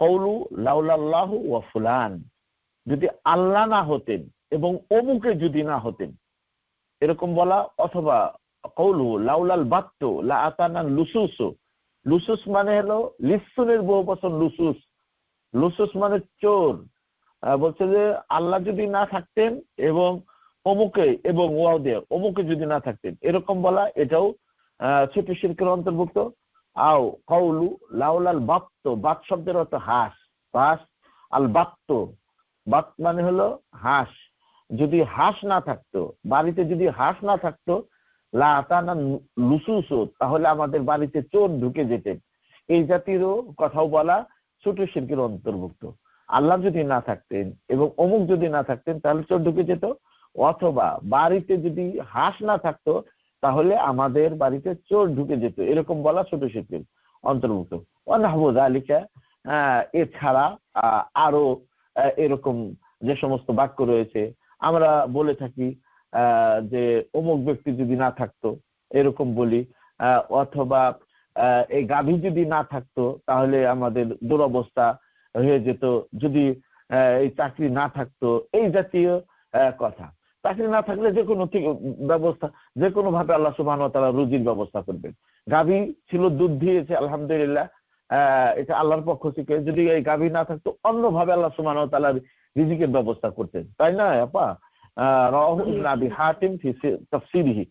কওলু লাউলাল্লাহু ওয়া ফুলান, যদি আল্লাহ না হতেন এবং অমুকে যদি না হতেন, এরকম বলা। অথবা কওলু লাউলাল বাত্তু লা আতানা লুসুসু, লুসুস মানে হলো লিসুনের বহুবচন লুসুস, লুসুস মানে চোর। বলছে যে আল্লাহ যদি না থাকতেন এবং অমুকে এবং ওয়াও দিয়ে অমুকে যদি না থাকতেন, এরকম বলা, এটাও ছোট শিরকের অন্তর্ভুক্ত। আও কওলু লাউলাল বাত্তু, বাত শব্দের অর্থ হাঁস, বাস আল বাত্তু, বাত মানে হলো হাঁস, যদি হাঁস না থাকতো, বাড়িতে যদি হাঁস না থাকতো, লা আতানা লুসুসু, তাহলে আমাদের বাড়িতে চোর ঢুকে যেতেন। এই জাতীয় কথাও বলা ছোট শিরকের অন্তর্ভুক্ত। আল্লাহ যদি না থাকতেন এবং অমুক যদি না থাকতেন, তাহলে চোর ঢুকে যেত। অথবা বাড়িতে যদি হাঁস না থাকতো, তাহলে আমাদের বাড়িতে চোর ঢুকে যেত, এরকম বলা ছোট শিরকের অন্তর্ভুক্ত। অনাহবু যালিকা, এছাড়া আরো এরকম যে সমস্ত বাক্য রয়েছে, আমরা বলে থাকি যে অমুক ব্যক্তি যদি না থাকতো, এরকম বলি। অথবা এই গাভী যদি না থাকতো, তাহলে আমাদের দুরবস্থা হয়ে যেত, যদি এই চাকরি না থাকতো, এই জাতীয় কথা। চাকরি না থাকলে যে কোনো ব্যবস্থা, যে কোনো ভাবে আল্লাহ সুবহানাহু ওয়া তাআলা রুজির ব্যবস্থা করবেন। গাভী ছিল, দুধ দিয়েছে, আলহামদুলিল্লাহ, এটা আল্লাহর পক্ষ থেকে। যদি এই গাভী না থাকতো, অন্যভাবে আল্লাহ সুবহানাহু ওয়া তাআলা রিজিকের ব্যবস্থা করতেন, তাই না আপা? রাওয়াহু ইবনে আবি হাতিম ফি তাফসীরিহি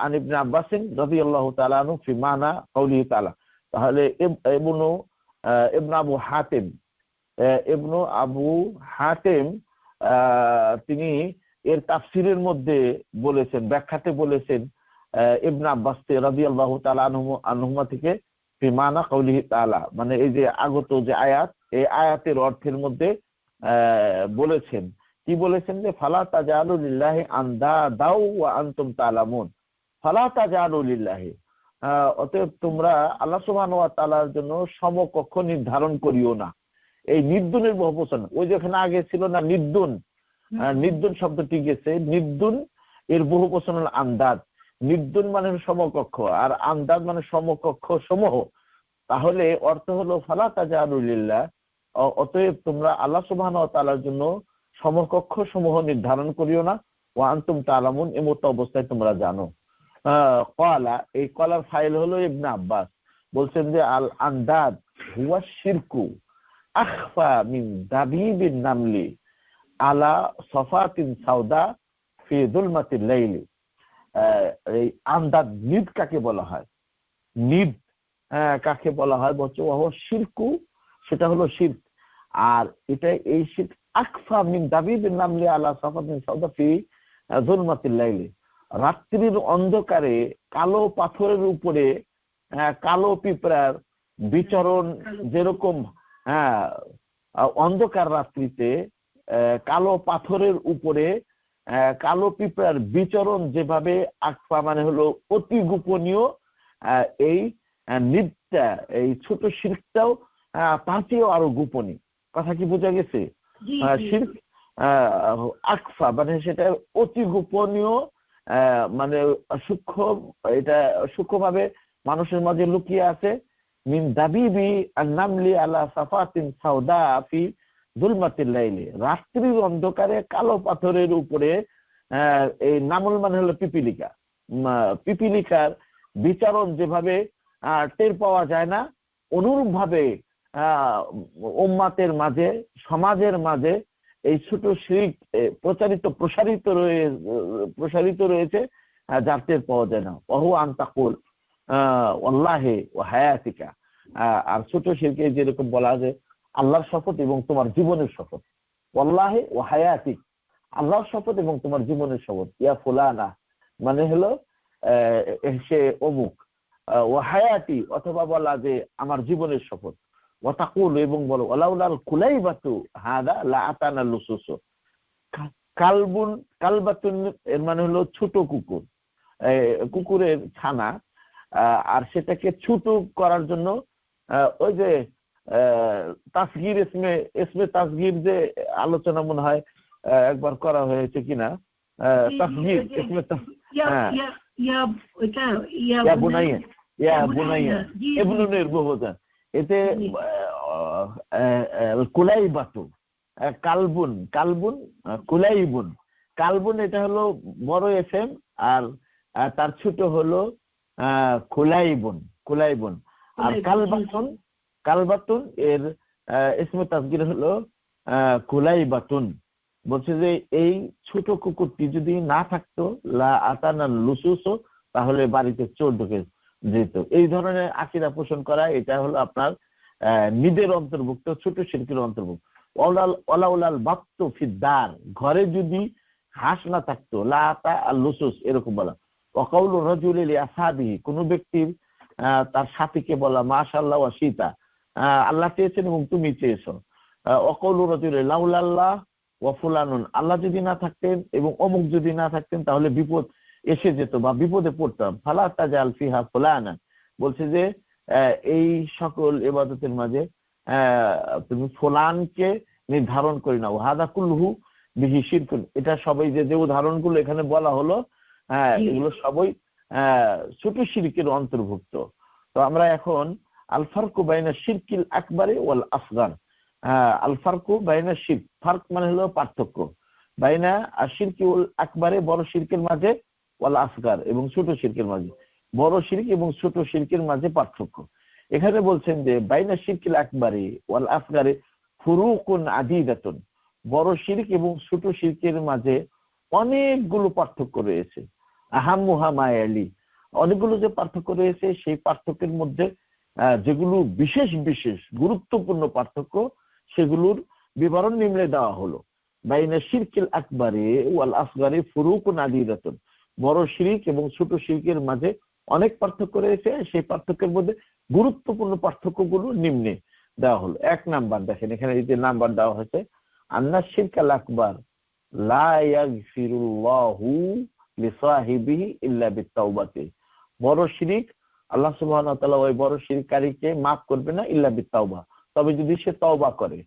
আন ইবনে আব্বাস রাদিয়াল্লাহু তাআলা আনহু ফি মানা কওলিহি তাআলা। তাহলে ইবনু আবু হাতিম, ইবনু আবু হাতিম তিনি এর তাফসীরের মধ্যে বলেছেন, ব্যাখ্যাতে বলেছেন ইবনে আব্বাস রাদিয়াল্লাহু তাআলা আনহুমা থেকে ফি মানা কওলিহি তাআলা, মানে এই যে আগত যে আয়াত, এই আয়াতের অর্থের মধ্যে বলেছেন, কি বলেছেন? যে ফালা তাজালু লিল্লাহি আনদাদাও ওয়া আনতুম তাআলামুন, ফালা তাজালু লিল্লাহি, অতএব তোমরা আল্লাহ সুবহানাহু ওয়া তাআলার জন্য সমকক্ষ নির্ধারণ করিও না। এই নির্দুনের বহুবচন, ওই যেখানে আগে ছিল না নির্দুন, নির্দুন শব্দটি গেছে, নির্দুন এর বহুবচন হলো আন্দাদ। নির্দুন মানে সমকক্ষ, আর আন্দাদ মানে সমকক্ষ সমূহ। তাহলে অর্থ হলো ফালা তাজালু লিল্লাহ, অতএব তোমরা আল্লাহ সুবহানাহু ওয়া তাআলার জন্য সমকক্ষ সমূহ নির্ধারণ করিও না। ওয়া আনতুম তাআলামুন, এমত অবস্থায় তোমরা জানো। ক্বালা, এই ক্বালার ফাইল হলো ইবনে আব্বাস, বলছেন যে আল আন্দাদ হুয়া শিরকু আখফা মিন দাবিবিন নামলি আলা সফাতিন সাউদা ফি যুলমাতিল লাইলি। এই আন্দাদ নিদ কাকে বলা হয়? নিদ কাকে বলা হয়? বলছে ওয়া শিরকু, সেটা হলো শিরক। আর এটা এই শিরক আখফা মিন দাবিবিন নামলি আলা সফাতিন সাউদা ফি যুলমাতিল লাইলি, রাত্রির অন্ধকারে কালো পাথরের উপরে কালো পিঁপড়ার বিচরণ যেরকম, অন্ধকার রাত্রিতে কালো পাথরের উপরে কালো পিঁপড়ার বিচরণ যেভাবে আকফা মানে হলো অতি গোপনীয়, এই নিদটা, এই ছোট শিরকটাও তার চেয়েও আরো গোপনীয়। কথা কি বোঝা গেছে? শিরক আকফা মানে সেটা অতি গোপনীয়, মানে সূক্ষ্ম, এটা সূক্ষ্মভাবে মানুষের মাঝে লুকিয়ে আছে। মিন দাবিবি আন-নামলি আলা সাফাতিন সাউদা ফি যুলমাতিল লাইলি, রাত্রির অন্ধকারে কালো পাথরের উপরে এই নামল মানে হলো পিপিলিকা, পিপিলিকার বিচারণ যেভাবে টের পাওয়া যায় না, অনুরূপ ভাবে উম্মাতের মাঝে, সমাজের মাঝে এই ছোট শিরক প্রসারিত রয়েছে, যার টের পাওয়া যায় না। ওহু আন তাকুল ওয়াল্লাহি ওয়া হায়াতিকা, আর ছোট শিরকে যেরকম বলা যে আল্লাহর শপথ এবং তোমার জীবনের শপথ, ওয়াল্লাহি ওয়া হায়াতিক, আল্লাহর শপথ এবং তোমার জীবনের শপথ, ইয়া ফুলানা মানে হলো সে অমুক, ওয়া হায়াতি অথবা বলা যে আমার জীবনের শপথ, ওয়া তাকুল এবং বলো ওয়ালাউলাল কুলাইবাতু হাদা লা আতানা লুসুসু, কালবাতুন এর মানে হলো ছোট কুকুর, কুকুরের ছানা, আর সেটাকে ছোট করার জন্য ওই যে তাসগীর ইসমে তাসগীর যে আলোচনা মনে হয় একবার করা হয়েছে কিনা, তাসগীর ইসমে ইয়া বুনাইয়া ইবনুনের বহুবচন, এতে কুলাইবাতু কালবুন কুলাইবুন, কালবুন এটা হলো বড় এসএম, আর তার ছোট হলো কুলাইবুন, আর কালবাতুন এর ইসমে তাসগীর হলো কুলাইবাতুন। বলছে যে এই ছোট কুকুরটি যদি না থাকতো লা আতানা লুসুসু, তাহলে বাড়িতে চোর ঢুকে যেত। এই ধরনের আকীদা পোষণ করা, এটা হলো আপনার নিদের অন্তর্ভুক্ত, ছোট শিরকের অন্তর্ভুক্ত। ওয়ালাউলাল বাক্তু ফিদ্দার, ঘরে যদি হাঁস না থাকতো, লা আতা আল লুসুস এরকম বলা। ওয়াকাউলু রাজুলি লিআসহাবিহি, কোন ব্যক্তির তার সাথীকে বলা মাশাআল্লাহ ওয়া শিতা, আল্লাহ চেয়েছেন এবং তুমি চেয়েছো। ওয়াকাউলু রাজুলি লাউলাল্লাহ ওয়া ফুলানুন, আল্লাহ যদি না থাকতেন এবং অমুক যদি না থাকতেন তাহলে বিপদ এসে যেত বা বিপদে পড়তাম। ফালা তাজাল ফিহা ফুলানা, বলছে যে এই সকল ইবাদতের মাঝে তুমি ফুলানকে নির্ধারণ করি না। হাদা কুল্লুহু বিহি শিরকুন, এটা সবাই যে উদাহরণগুলো এখানে বলা হলো, এগুলো সবই ছোট শিরকের অন্তর্ভুক্ত। তো আমরা এখন আল ফারকু বাইনা শিরকিল আকবারি ওয়াল আসগার, আল ফারকু বাইনা শিরক, ফারক মানে হলো পার্থক্য, বাইনা আশিরকি ওয়াল আকবারে বড় শিরকের মাঝে, ওয়াল আসগার এবং ছোট শিরকের মাঝে, বড় শিরক এবং ছোট শিরকের মাঝে পার্থক্য। এখানে বলছেন যে বাইনা শিরকিল আকবারি ওয়াল আসগারে ফুরুকুন আদিদাতুন, বড় শিরক এবং ছোট শিরকের মাঝে অনেকগুলো পার্থক্য রয়েছে। আহাম্মুহা মায়ালি, অনেকগুলো যে পার্থক্য রয়েছে, সেই পার্থক্যের মধ্যে যেগুলো বিশেষ গুরুত্বপূর্ণ পার্থক্য, সেগুলোর বিবরণ নিম্নে দেওয়া হলো। বাইনা শিরকিল আকবারে ওয়াল আসগারে ফুরুকুন আদিদাতুন, বড় শিরক এবং ছোট শিরকের মাঝে অনেক পার্থক্য রয়েছে, সেই পার্থক্যের মধ্যে গুরুত্বপূর্ণ পার্থক্যগুলো নিম্নে দেওয়া হলো। এক নাম্বার দেখেন, এখানে এই যে নাম্বার দেওয়া হয়েছে, আন্না শিরকাল আকবার লা ইয়াগফিরুল্লাহু লিসাহিবিহি ইল্লা বিত্তাওবাতি, বড় শিরক আল্লাহ সুবহানাহু ওয়া তাআলা ওই বড় শিরককারীকে maaf করবে না, ইল্লা বিত্তাওবা, তবে যদি সে তওবা করে,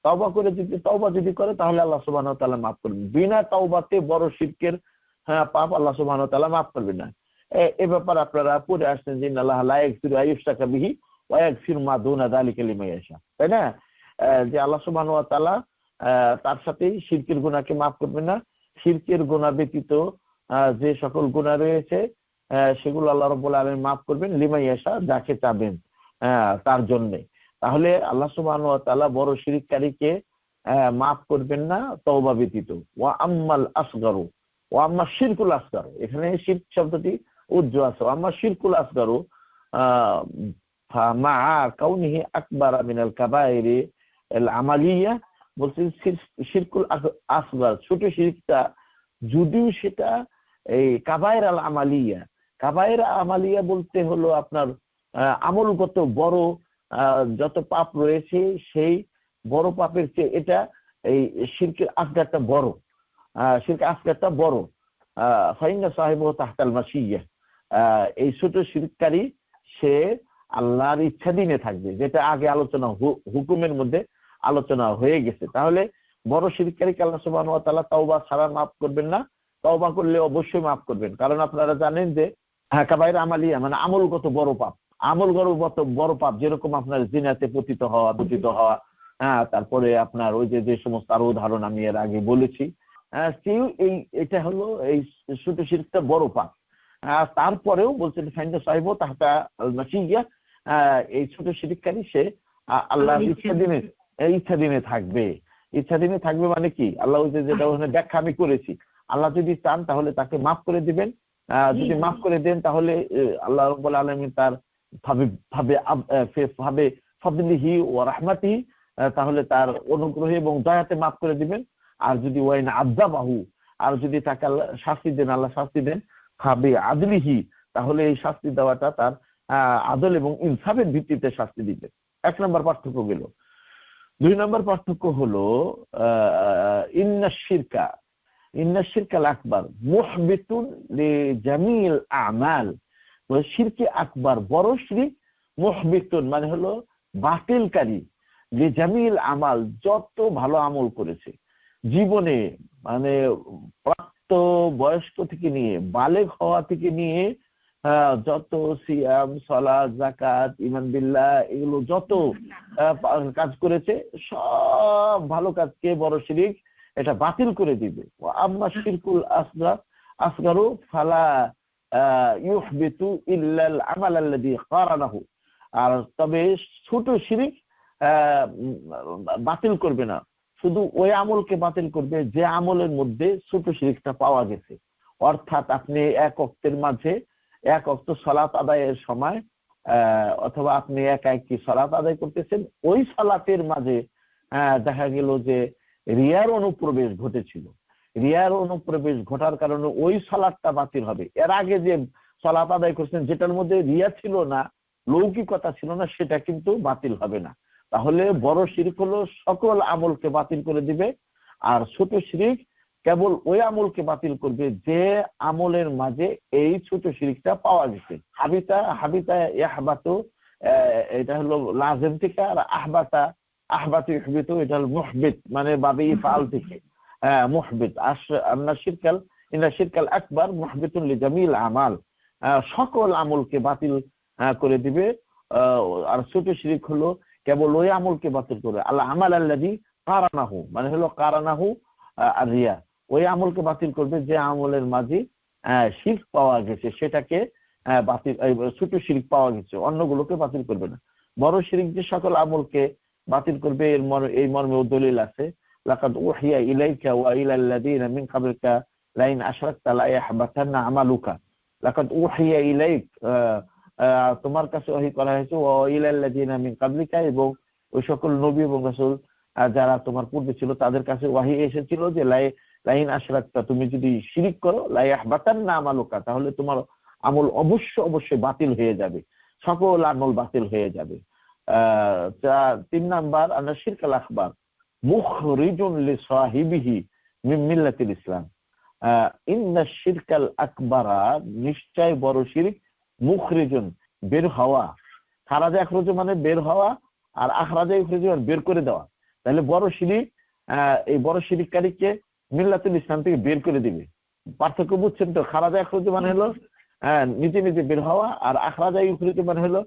তওবা যদি করে তাহলে আল্লাহ সুবহানাহু ওয়া তাআলা maaf করবেন। বিনা তওবাতে বড় শিরকের পাপ আল্লাহ সুবহানাহু ওয়া তাআলা maaf করবেন না। এই ব্যাপারে আপনারা পড়ে আসছেন যে ইন্নাল্লাহ লা ইয়াগফিরু আইয়ুশরাকা বিহি ওয়া ইয়াগফিরু মা দুনা যালিকা লিমান ইয়াশা, তাই না? যে আল্লাহ সুবহানাহু ওয়া তাআলা তার সাথে শিরকের গুনাহকে maaf করবেন না। শিরকের গুনাহ ব্যতীত যে সকল গুনাহ রয়েছে সেগুলো আল্লাহ রাব্বুল আলামিন maaf করবেন, লিমান ইয়াশা, যাকে চাবেন তার জন্য। তাহলে আল্লাহ সুবহানাহু ওয়া তাআলা বড় শিরককারীকে maaf করবেন না তওবা ব্যতীত। ওয়া আম্মাল আসগারু ওয়া আম্মা শিরকুল আসগার, এখানে শিরক শব্দটি উজ্জ আছে। আম্মা শিরকুল আসগারু মা কাউনিহি আকবার মিনাল কাবাইরি আল আমালিয়া, বলছে শিরকুল আসগার ছোট শিরকটা যদিও সেটা এই কাবায়ের আল আমালিয়া, কাবায়ের আমালিয়া বলতে হলো আপনার আমলগত বড় যত পাপ রয়েছে সেই বড় পাপের চেয়ে এটা এই শিরকের আসগারটা বড়, শিরক আসগারটা বড়। ফাইন্না সাহিবু তাহতাল মাশিয়া, এই ছোট শিরককারী সে আল্লাহর ইচ্ছাধীনে থাকবে, যেটা আগে আলোচনা হুকুমের মধ্যে আলোচনা হয়ে গেছে। তাহলে বড় শিরককারীকে আল্লাহ সুবহানাহু ওয়া তাআলা তাওবা ছাড়া মাফ করবেন না, তাওবা করলে অবশ্যই মাফ করবেন। কারণ আপনারা জানেন যে কাবায়ের আমালিয়া মানে আমলগত বড় পাপ, আমলগত বড় পাপ, যেরকম আপনার জিনাতে পতিত হওয়া, দূষিত হওয়া, তারপরে আপনার ওই যে সমস্ত আরো উদাহরণ আমি এর আগে বলেছি, এটা হলো এই ছোট শিরকটা বড় পাপ। তারপরেও বলছেন ফাইন্দা সাহেব তাহতা আল মাসিয়া, এই ছোট শিরককারী সে আল্লাহর ইচ্ছাধীনে থাকবে। ইচ্ছাধীনে থাকবে মানে কি, আল্লাহ যেটা ওখানে ব্যাখ্যা আমি করেছি, আল্লাহ যদি চান তাহলে তাকে মাফ করে দিবেন, যদি মাফ করে দেন তাহলে আল্লাহ রাব্বুল আলামিন তার ভাবে ফাদলিহি ওয়া রাহমাতিহি, তাহলে তার অনুগ্রহে এবং দয়াতে মাফ করে দিবেন। আর যদি ওয়াইন আযাবাহু, আর যদি তাকে শাস্তি দেন, আল্লাহ শাস্তি দেন ভাবে আদলিহি, তাহলে এই শাস্তি দেওয়াটা তার আদল এবং ইনসাফের ভিত্তিতে শাস্তি দিবে। এক নম্বর পার্থক্য গেল। দুই নম্বর পার্থক্য হলো ইন্না শিরকাল আকবার মুহবিতুন লিজামিল আমাল। শিরকে আকবার বড় শিরক, মুহবিতুন মানে হলো বাতিলকারী, লিজামিল আমাল যত ভালো আমল করেছে জীবনে, মানে প্রাপ্ত বয়স্ক থেকে নিয়ে বালেগ হওয়া থেকে নিয়ে যত সিয়াম, সালাত, যাকাত, ঈমান বিল্লাহ এগুলো যত কাজ করেছে সব ভালো কাজকে বড় শিরক এটা বাতিল করে দিবে। আম্মা শিরকুল আসগারু ফালা ইউহবিতু ইল্লাল আমাল আল্লাযী কারানাহু। আর তবে ছোট শিরক বাতিল করবে না, শুধু ওই আমলকে বাতিল করবে যে আমলের মধ্যে ছোট শিরকটা পাওয়া গেছে। অর্থাৎ আপনি এক ওয়াক্তের মাঝে এক ওয়াক্ত সালাত আদায়ের সময় অথবা আপনি একা একটি সালাত আদায় করতেছেন, ওই সালাতের মাঝে দেখা গেল যে রিয়ার অনুপ্রবেশ ঘটেছিল। রিয়ার অনুপ্রবেশ ঘটার কারণে ওই সালাতটা বাতিল হবে। এর আগে যে সালাত আদায় করছেন যেটার মধ্যে রিয়া ছিল না, লৌকিকতা ছিল না, সেটা কিন্তু বাতিল হবে না। তাহলে বড় শিরক হলো সকল আমলকে বাতিল করে দিবে, আর ছোট শিরক কেবল ওই আমলকে বাতিল করবে যে আমলের মাঝে এই ছোট শিরকটা পাওয়া গেছে। হাবিতা ইয়াহবাতু, এটা হলো লাজিম থেকে, আর আহবাতু ইহবিতু এটা হলো মুহবিত মানে বাবে ইফআল থেকে মুহবিত। ইন্না শিরকাল আকবার মুহবিতুন লিজামিল আমাল, সকল আমলকে বাতিল করে দিবে। আর ছোট শিরক হলো কেবল ওই আমলকে বাতিল করে, আল্লাহ আমাল আল্লাযী কারানাহু মানে হলো কারানাহু আর রিয়া, ওই আমলকে বাতিল করবে যে আমলের মাঝে শিরক পাওয়া গেছে সেটাকে বাতিল, ছোট শিরক পাওয়া গেছে, অন্যগুলোকে বাতিল করবে না। বড় শিরক যে সকল আমলকে বাতিল করবে এই মর্মেও দলিল আছে, লাকাদ উহিয়া ইলাইকা ওয়া ইলাল লাযিনা মিন ক্বাবলিকা লাইন আশরাকতা লা ইয়াহবাতান্না আমালুকা। লাকাদ উহিয়া ইলাইক, তোমার কাছে ওহী করা হয়েছে, ওয়া ইলাল লাযিনা মিন ক্বাবলিকা, এবং ওই সকল নবী এবং রাসূল যারা তোমার পূর্বে ছিল তাদের কাছে ওহী এসেছিল যে লাইন আশরাকতা, তুমি যদি শিরক করো, লা ইয়াহবাতান্না আমালুকা, তাহলে তোমার আমল অবশ্যই বাতিল হয়ে যাবে, সকল আমল বাতিল হয়ে যাবে। 3 নাম্বার আন্না শিরকাল আকবার মুখরিজুন লিসাহিবিহি মিন মিল্লাতিল ইসলাম। ইন্না শিরকাল আকবারা নিশ্চয় বড় শিরক, মুখরিজুন বের হওয়া, খারাজা ইখরাজু মানে বের হওয়া, আর আখরাজা ইখরাজু মানে বের করে দেওয়া। তাহলে বড় শিরক এই বড় শিরককারীকে মিল্লাতুল ইসলাম থেকে বের করে দিবে। পার্থক্য বুঝছেন তো? খারাজা ইখরাজু মানে হলো নিজে নিজে বের হওয়া, আর আখরাজা ইখরাজু মানে হলো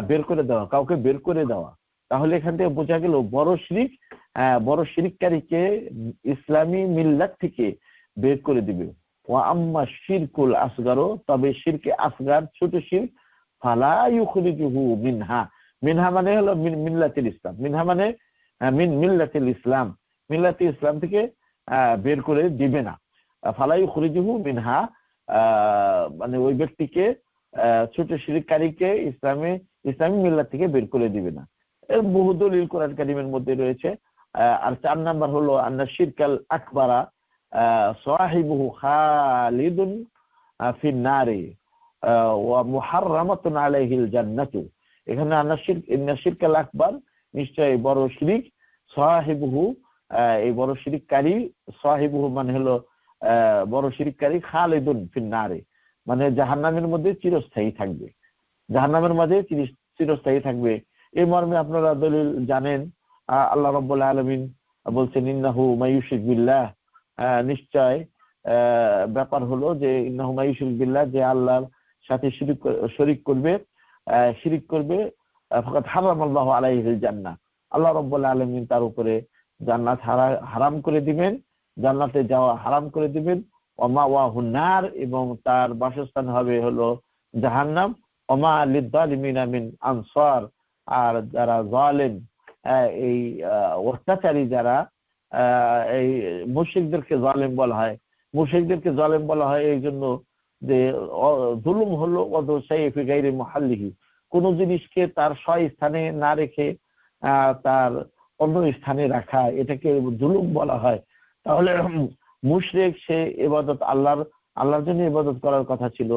বের করে দেওয়া, কাউকে বের করে দেওয়া। তাহলে এখান থেকে বোঝা গেল বড় শিরককারীকে ইসলামী মিল্লাত থেকে বের করে দিবে। ওয়া আম্মা শিরকুল আসগারু, তবে শিরকে আসগার ছোট শিরক, ফালা ইউখরিজুহু মিনহা মানে হলো মিল্লাতুল ইসলাম, মিনহা মানে মিন মিল্লাতুল ইসলাম, মিল্লাতুল ইসলাম থেকে বের করে দিবে না। ফালা ইউখরিজুহু মিনহা মানে ওই ব্যক্তিকে, ছোট শিরককারীকে ইসলামী মিল্লাত থেকে বের করে দিবে না। এর বহু দলিল কোরআন কারীমের মধ্যে রয়েছে। আর 4 নাম্বার হলো আন্না শিরকাল আকবারা সাহিবুহু খালিদুন ফিন নারি ওয়া মুহাররামাতুন আলাইহিল জান্নাতু। এখানে ইন্না শিরকাল আকবার নিশ্চয় বড় শিরক, সাহিবুহু এই বড় শিরককারী, সাহিবুহু মানে হলো বড় শিরককারী, খালিদুন ফিন নারি মানে জাহান্নামের মধ্যে চিরস্থায়ী থাকবে, জাহান্নামের মধ্যে চিরস্থায়ী থাকবে। এই মর্মে আপনারা দলিল জানেন, আল্লাহ রাব্বুল আলামিন বলছেন ইন্নাহু মায়ুশরিক বিল্লাহ, নিশ্চয় ব্যাপার হলো যে ইন্নাহু মায়ুশরিক বিল্লাহ, যে আল্লাহর সাথে শরীক করবে, শিরিক করবে, ফাকাদ হারামাল্লাহু আলাইহিল জান্নাহ, আল্লাহ রাব্বুল আলামিন তার উপরে জান্নাত হারাম করে দিবেন, জান্নাতে যাওয়া হারাম করে দিবেন। ওয়া মাওয়াহুন নার, এবং তার বাসস্থান হবে হলো জাহান্নাম। ওমা লিয-যালিমিনা মিন আনসার, আর যারা জালেম, এই অত্যাচারী যারা, এই মুশরিকদেরকে জালেম বলা হয়। মুশরিকদেরকে জালেম বলা হয় এই জন্য যে জুলুম হলো ওয়াদু শাইফি গায়রি মুহাল্লিহি, কোন জিনিসকে তার স্থানে না রেখে তার অন্য স্থানে রাখা, এটাকে জুলুম বলা হয়। তাহলে মুশরিক সে ইবাদত আল্লাহর জন্য ইবাদত করার কথা ছিল,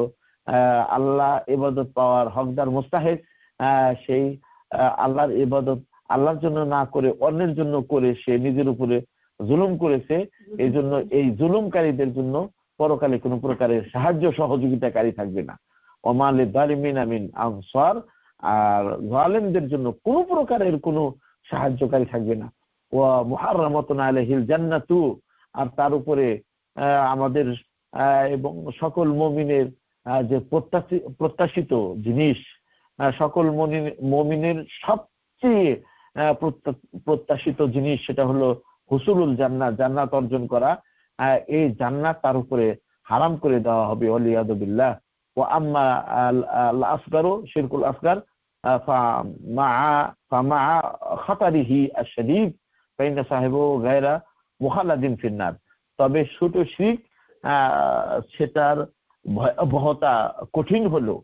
আল্লাহ ইবাদত পাওয়ার হকদার মুস্তাহিক, সেই আল্লাহর ইবাদত আল্লাহর জন্য না করে অন্যের জন্য করে সে নিজের উপরে জুলুম করেছে। এই জন্য এই জুলুমকারীদের জন্য পরকালে কোনো প্রকারের সাহায্য সহযোগিতাকারী থাকবে না। ওমা লিয-যালিমিনা মিন আনসার, আর জালেমদের জন্য কোনো প্রকারের কোনো সাহায্যকারী থাকবে না। ওয়া মুহাররামাতুন আলাইহিল জান্নাতু, আর তার উপরে আমাদের এবং সকল মুমিনের যে প্রত্যাশিত জিনিস, সকল মুমিনের সবচেয়ে প্রত্যাশিত জিনিস, সেটা হলো হুসুলুল জান্নাত, জান্নাত অর্জন করা। এই জান্নাত তার উপরে হারাম করে দেওয়া হবে, ওয়ালিয়াদু বিল্লাহ। ওয়া আম্মা আল আসগারু শিরকুল আসগার ফামা খাতারিহি আশ-শাদীদ ফাইন্না সাহিবাহু গায়রা মুখাল্লাদিন ফিন্নার। তবে ছোট শিরক, সেটার ভয়াবহতা কঠিন হলো,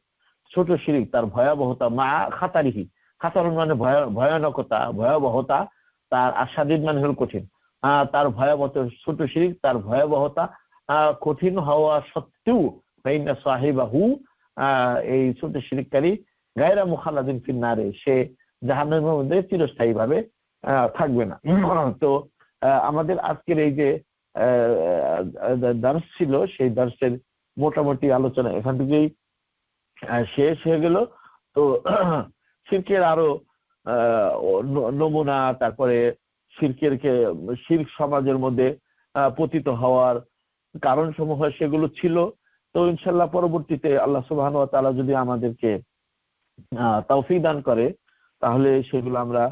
ছোট শিরক তার ভয়াবহতা মা খাতারিহি, খাতারুন মানে ভয়ানকতা, ভয়াবহতা, তার আশাদীদ মানে হল কঠিন, তার ভয়াবহতা, ছোট শিরক তার ভয়াবহতা কঠিন হওয়া সত্ত্বেও ফাইন্না সাহিবাহু, এই ছোট শিরককারী গায়রা মুখাল্লাদিন ফিন্নারে, সে জাহান্নামের মধ্যে চিরস্থায়ী ভাবে থাকবে না। তো আমাদের আজকের এই যে দার্স ছিল, সেই দার্সের মোটামুটি আলোচনা এখান থেকেই শেষ হয়ে গেল। তো শিরকের আরো নমুনা, তারপরে শিরক সমাজের মধ্যে পতিত হওয়ার কারণ সমূহ সেগুলো ছিল। তো ইনশাল্লাহ পরবর্তীতে আল্লাহ সুবহানাহু ওয়া তাআলা যদি আমাদেরকে তৌফিক দান করে, তাহলে সেগুলো আমরা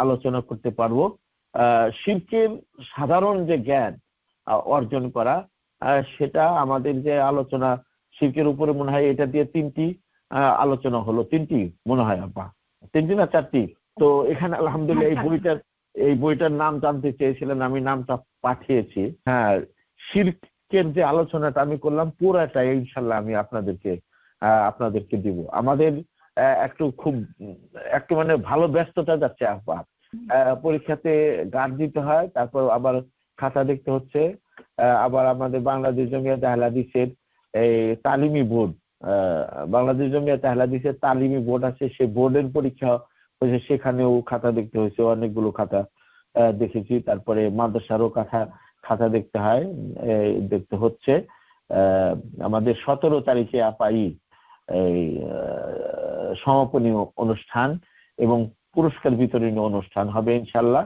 আলোচনা করতে পারবো। শিরকের সাধারণ যে জ্ঞান অর্জন করা, সেটা আমাদের যে আলোচনা শিরকের উপরে মনে হয় এটা দিয়ে 3টি আলোচনা হলো, 3টি মনে হয় আপা, 3টি না 4টি। তো এখানে আলহামদুলিল্লাহ এই বইটার নাম জানতে চেয়েছিলেন, আমি নামটা পাঠিয়েছি। হ্যাঁ, শিরকের যে আলোচনাটা আমি করলাম পুরাটা ইনশাল্লাহ আমি আপনাদেরকে দিব। আমাদের একটু মানে ভালো ব্যস্ততা যাচ্ছে আপা, পরীক্ষাতে গার্ড দিতে হয়, তারপর আবার খাতা দেখতে হচ্ছে, আবার আমাদের বাংলাদেশ জমিয়তে আহলে হাদিসের এই তালিমি বোর্ড, বাংলাদেশ জমিয়তে আহলে হাদিসের তালিমি বোর্ড আছে, সেই বোর্ডের পরীক্ষা হয়েছে, সেখানেও খাতা দেখতে হয়েছে, অনেকগুলো খাতা দেখেছি। তারপরে মাদ্রাসারও খাতা দেখতে হচ্ছে। আমাদের 17 তারিখে আপাই এই সমাপনী অনুষ্ঠান এবং পুরস্কার বিতরণী অনুষ্ঠান হবে ইনশাল্লাহ।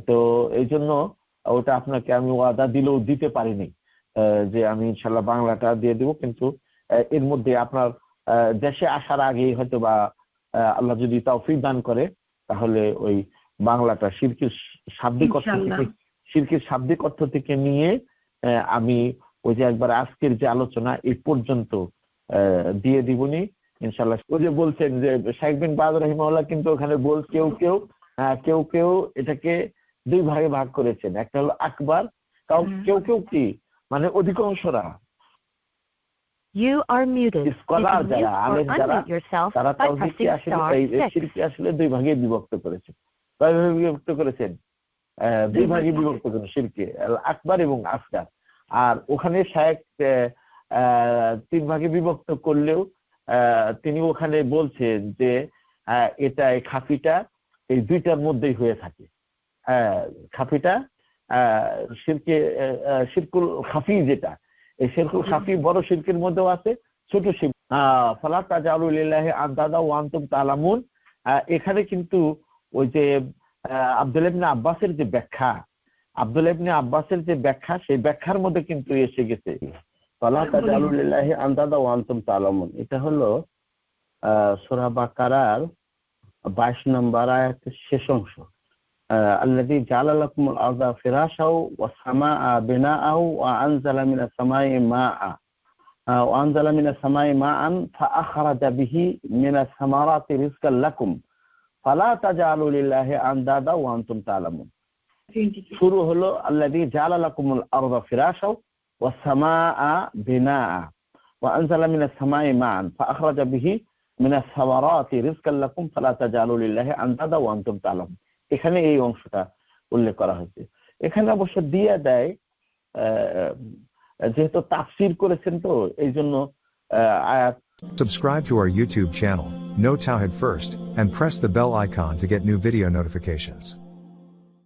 তো এই জন্য ওটা আপনাকে আমি ওয়াদা দিলেও দিতে পারিনি যে আমি ইনশাল্লাহ বাংলাটা দিয়ে দিব, কিন্তু এর মধ্যে আপনার দেশে আসার আগেই হয়তো বা আল্লাহ যদি তৌফিক দান করে, তাহলে ওই বাংলাটা শিরকের শাব্দিক অর্থ থেকে নিয়ে আমি ওই যে একবার আজকের যে আলোচনা এই পর্যন্ত দিয়ে দিবনি ইনশাল্লাহ। ওই যে বলছেন যে শাইখ বিন বাজ রাহিমাহুল্লাহ কিন্তু ওখানে কেউ কেউ এটাকে 2 ভাগে ভাগ করেছেন, একটা হলো আকবার, কেউ কি মানে অধিকাংশরা স্কলার যারা, আলেম যারা, তারা তাওহীদকে আসলে 2 ভাগে বিভক্ত করেছেন। 2 ভাগে বিভক্ত করেন শিরকে, আকবার এবং আসগার। আর ওখানে শাইখ 3 ভাগে বিভক্ত করলেও তিনি ওখানে বলছেন যে এটা এই খাফিটা এই 2টার মধ্যেই হয়ে থাকে। খাফিটা শিরকুল খাফি, যেটা এই শিরকুল খাফি বড় শিরকের মধ্যেও আছে, ছোট শিরক। ফালা তাজালু লিল্লাহি আনদাদা ওয়া আনতুম তাআলামুন। এখানে কিন্তু ওই যে আব্দুল্লাহ ইবনে আব্বাসের যে ব্যাখ্যা, আব্দুল্লাহ ইবনে আব্বাসের যে ব্যাখ্যা, সেই ব্যাখ্যার মধ্যে কিন্তু এসে গেছে ফালা তাজালু লিল্লাহি আনদাদা ওয়া আনতুম তাআলামুন। এটা হলো সূরা বাকারার 22 নম্বর আয়াতের শেষ অংশ। আল্লাযী জাআলা লাকুমুল আরদা ফিরাশাও ওয়াস সামাআ বিনাআও ওয়া আনজালা মিনাস সামাই মাআ ওয়া আনজালা মিনাস সামাই মাআন ফাআখরাজা বিহি মিনাস সামারাতি রিজকাল লাকুম ফালা তাজালু লিল্লাহি আনদাদা ওয়া আনতুম তাআলামুন। শুরু হলো আল্লাযী জাআলা লাকুমুল আরদা ফিরাশাও ওয়াস সামাআ বিনাআ ওয়া আনজালা মিনাস সামাই মাআন ফাআখরাজা বিহি মিনাস সামারাতি রিজকাল লাকুম ফালা তাজালু লিল্লাহি আনদাদা ওয়া আনতুম তাআলামুন। এখানে এই অংশটা উল্লেখ করা হয়েছে। এখানে অবশ্য দিয়ে দেয়, যেহেতু তাফসীর করেছেন তো এই জন্য আয়াত। Subscribe to our YouTube channel, Know Tawhid First, and press the bell icon to get new video notifications.